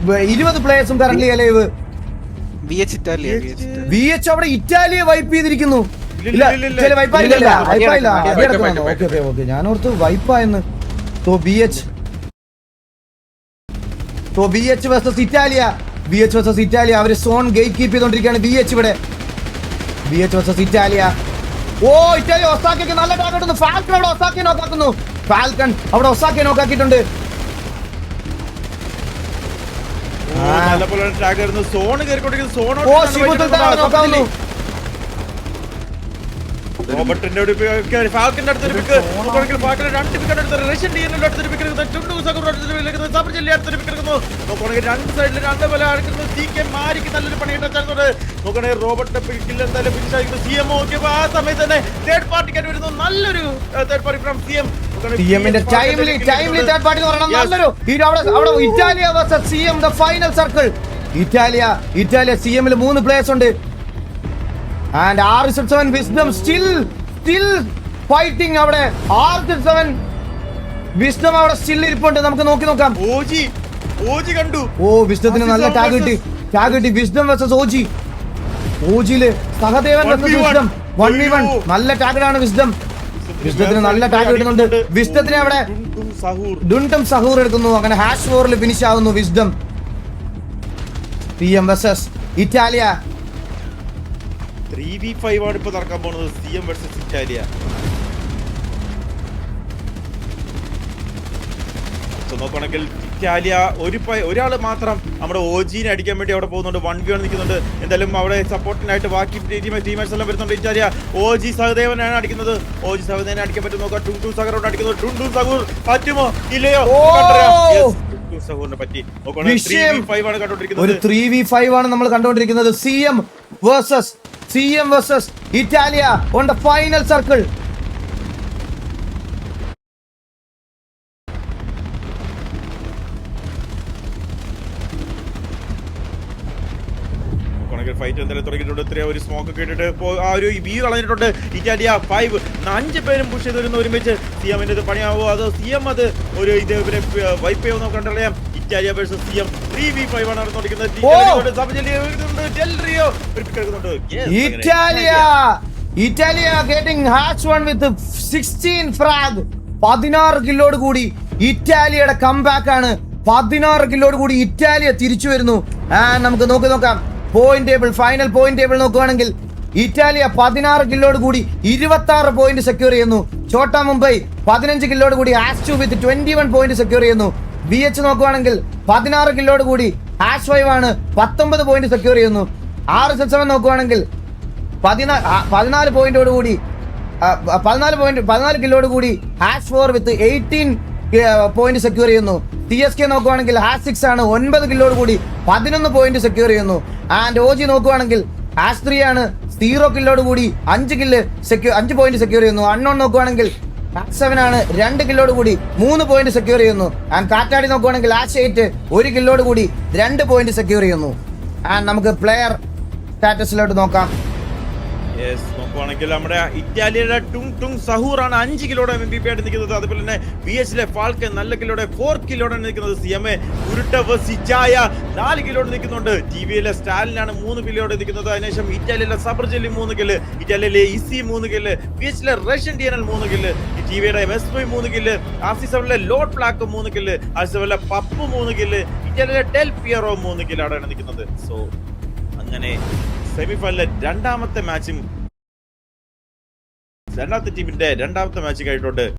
20 പ്ലേയേഴ്സും കറന്റ് അലൈവ്. VH അവിടെ ഇറ്റാലിയെ വൈപ്പ് ചെയ്തിരിക്കുന്നു. ഞാൻ ഓർത്ത് വൈപ്പായെന്ന്. VH versus Italia. അവര് സോൺ ഗേറ്റ് കീപ്പ് ചെയ്തോണ്ടിരിക്കുകയാണ്. VH versus Italia. ഓ, ഇറ്റാലിയ ഒസാക്കയ്ക്ക് നല്ല ടാർഗറ്റ് ഉണ്ട്. ഫാൽക്കൺ അവിടെ ഒസാക്കയെ നോക്കാക്കിയിട്ടുണ്ട്. റോബർട്ടിന്റെ ഫാൽക്കന്റെ അടുത്തൊരു പിക്ക്. ഫാൽക്കൻ 2 പിക്ക് എടുത്ത് റഷ്യൻ ടീമിന്റെ അടുത്തൊരു പിക്ക് എടുക്കുന്നത്. നോക്കുകയാണെങ്കിൽ 2 സൈഡിൽ 2 ബല അടുക്കുന്നത്. CK മാരിക്ക് നല്ലൊരു പണി കിട്ടുന്നുണ്ട്. നോക്കുകയാണെങ്കിൽ റോബർട്ടിന്റെ പിക്കിൽ എന്തായാലും ഫിനിഷ് ആയിരിക്കും. CM ആ സമയത്ത് തന്നെ തേർഡ് പാർട്ടിക്കായിട്ട് വരുന്നു. നല്ലൊരു തേർഡ് പാർട്ടി ഫ്രം CM. CMന്റെ ടൈംലി തേർഡ് പാർട്ടി എന്ന് പറയുന്നത് നല്ലൊരു. അവിടെ Italia versus CM the final circle. Italia CMൽ 3 പ്ലേയേഴ്സ് ഉണ്ട്. And R7 Wisdom still fighting അവിടെ. R7 Wisdom അവിടെ still ഇരിപ്പുണ്ട്. നമുക്ക് നോക്കാം. OG കണ്ടു. ഓ, വിസ്ഡത്തിന് നല്ല ടാഗ് കിട്ടി. വിസ്ഡം വേഴ്സസ് OGയില് സഹദേവൻ വേഴ്സസ് വിസ്ഡം 1v1. നല്ല ടാഗിലാണ് വിസ്ഡത്തിന് നല്ല ടാഗ് കിട്ടുന്നുണ്ട്. വിസ്ഡത്തിനെ അവിടെ ഡുണ്ടം സഹൂർ എടുക്കുന്നു. അങ്ങനെ #4 ഫിനിഷ് ആവുന്നു wisdom. CM versus Italia. 3v5 ആണ് ഇപ്പൊ നടക്കാൻ പോകുന്നത്. CM versus Italia. സോ നോക്കുകയാണെങ്കിൽ ഇറ്റാലിയ ഒരാൾ മാത്രം നമ്മുടെ ഓജീനെ അടിക്കാൻ വേണ്ടി അവിടെ പോകുന്നുണ്ട്. 1v1 നിൽക്കുന്നുണ്ട്. എന്തായാലും അവിടെ സപ്പോർട്ടിനായിട്ട് ബാക്കി ടീമേഴ്സ് എല്ലാം വരുന്നുണ്ട്. ഇറ്റാലിയ OG സഹദേവനാണ് അടിക്കുന്നത്. OG സഹദേവനെ അടിക്കാൻ പറ്റും നോക്കാം. ടുണ്ടു സഗറോട് അടിക്കുന്നത്. ടുണ്ടു സഗൂർ പറ്റുമോ ഇല്ലയോ? സഹൂറിനെ പറ്റി നോക്കുകയാണെങ്കിൽ 3v5 ആണ് കണ്ടോണ്ടിരിക്കുന്നത്. ഒരു 3v5 ആണ് നമ്മൾ കണ്ടുകൊണ്ടിരിക്കുന്നത്. CM versus Italia on the final circle. Fight എന്തായാലും തുടങ്ങിയിട്ടുണ്ട്. ഇത്രയും ഒരു സ്മോക്ക് ഒക്കെ ഇട്ടിട്ട് ആ ഒരു വ്യൂ കളഞ്ഞിട്ടുണ്ട്. ഇറ്റാലിയ 5 പേരും പുഷ് ചെയ്ത് വരുന്ന ഒരുമിച്ച് സിഎമ്മിന്റെ ഇത് പണിയാവോ അതോ സിഎം അത് ഒരു ഇത് ഇവരെ വൈപ്പ് ചെയ്യുമോ നമുക്ക് കണ്ടറിയാം. ഇറ്റാലിയ വേഴ്സസ് സിഎം 3v5 ആണ് നടന്നുകൊണ്ടിരിക്കുന്നത്. ഇറ്റാലിയ ഗെറ്റിംഗ് #1 വിത്ത് 16 ഫ്രാഗ്. 16 കില്ലോട് കൂടി ഇറ്റാലിയയുടെ കംബാക്ക് ആണ്. 16 കില്ലോട് കൂടി ഇറ്റാലിയ തിരിച്ചു വരുന്നു. നമുക്ക് നോക്കാം point table, final point table നോക്കുകയാണെങ്കിൽ ഇറ്റാലിയ 16 കില്ലോട് കൂടി 26 പോയിന്റ് സെക്യൂർ ചെയ്യുന്നു. ഛോട്ടാ മുംബൈ 15 കില്ലോട് കൂടി #2 വിത്ത് 21 പോയിന്റ് സെക്യൂർ ചെയ്യുന്നു. VH നോക്കുകയാണെങ്കിൽ 16 കില്ലോട് കൂടി #5 ആണ് 19 പോയിന്റ് സെക്യൂർ ചെയ്യുന്നു. RSS7 നോക്കുകയാണെങ്കിൽ 14 പോയിന്റോട് കൂടി 14 കില്ലോട് കൂടി #4 വിത്ത് 18 പോയിന്റ് സെക്യൂർ ചെയ്യുന്നു. CSK നോക്കുവാണെങ്കിൽ #6 ആണ് 9 കില്ലോട് കൂടി 11 പോയിന്റ് സെക്യൂർ ചെയ്യുന്നു. ആൻഡ് OG നോക്കുവാണെങ്കിൽ #3 ആണ് 0 കില്ലോട് കൂടി 5 പോയിന്റ് സെക്യൂർ ചെയ്യുന്നു. അൺനോൺ നോക്കുവാണെങ്കിൽ #7 ആണ് 2 കില്ലോട് കൂടി 3 പോയിന്റ് സെക്യൂർ ചെയ്യുന്നു. ആൻഡ് കാറ്റാടി നോക്കുവാണെങ്കിൽ #8 1 കില്ലോട് കൂടി 2 പോയിന്റ് സെക്യൂർ ചെയ്യുന്നു. ആൻഡ് നമുക്ക് പ്ലെയർ സ്റ്റാറ്റസിലോട്ട് നോക്കാം. നോക്കുവാണെങ്കിൽ നമ്മുടെ ഇറ്റാലിയയുടെ ടുങ് സഹൂറാണ് 5 കിലോയുടെ MVP ആയിട്ട് നിൽക്കുന്നത്. അതുപോലെ തന്നെ VHലെ ഫാൽക്കൻ നല്ല കിലോയുടെ 4 കിലോയാണ് നിൽക്കുന്നത്. CMA ഉരുട്ടവ് സിജായ 4 കിലോയുടെ നിൽക്കുന്നുണ്ട്. TVയിലെ സ്റ്റാലിനാണ് 3 കിലോയുടെ നിൽക്കുന്നത്. അതിനുശേഷം ഇറ്റാലിയയിലെ സബർജലി 3 കില്ല്, ഇറ്റാലിയയിലെ ഇസി 3 കില്ല്, VHലെ റഷ്യൻ DNL 3 കില്ല്, TVയുടെ MSV 3 കില്ല്, RC7ലെ ലോഡ് ബ്ലാക്ക് 3 കില്ല്, RC7ലെ പപ്പു 3 കില്ല്, ഇറ്റാലിയയിലെ ടെൽ പിയറോ 3 കില്ലാണ് നിൽക്കുന്നത്. സോ അങ്ങനെ സെമിഫൈനലിലെ രണ്ടാമത്തെ ടീമിന്റെ രണ്ടാമത്തെ മാച്ച് കഴിഞ്ഞിട്ടുണ്ട്.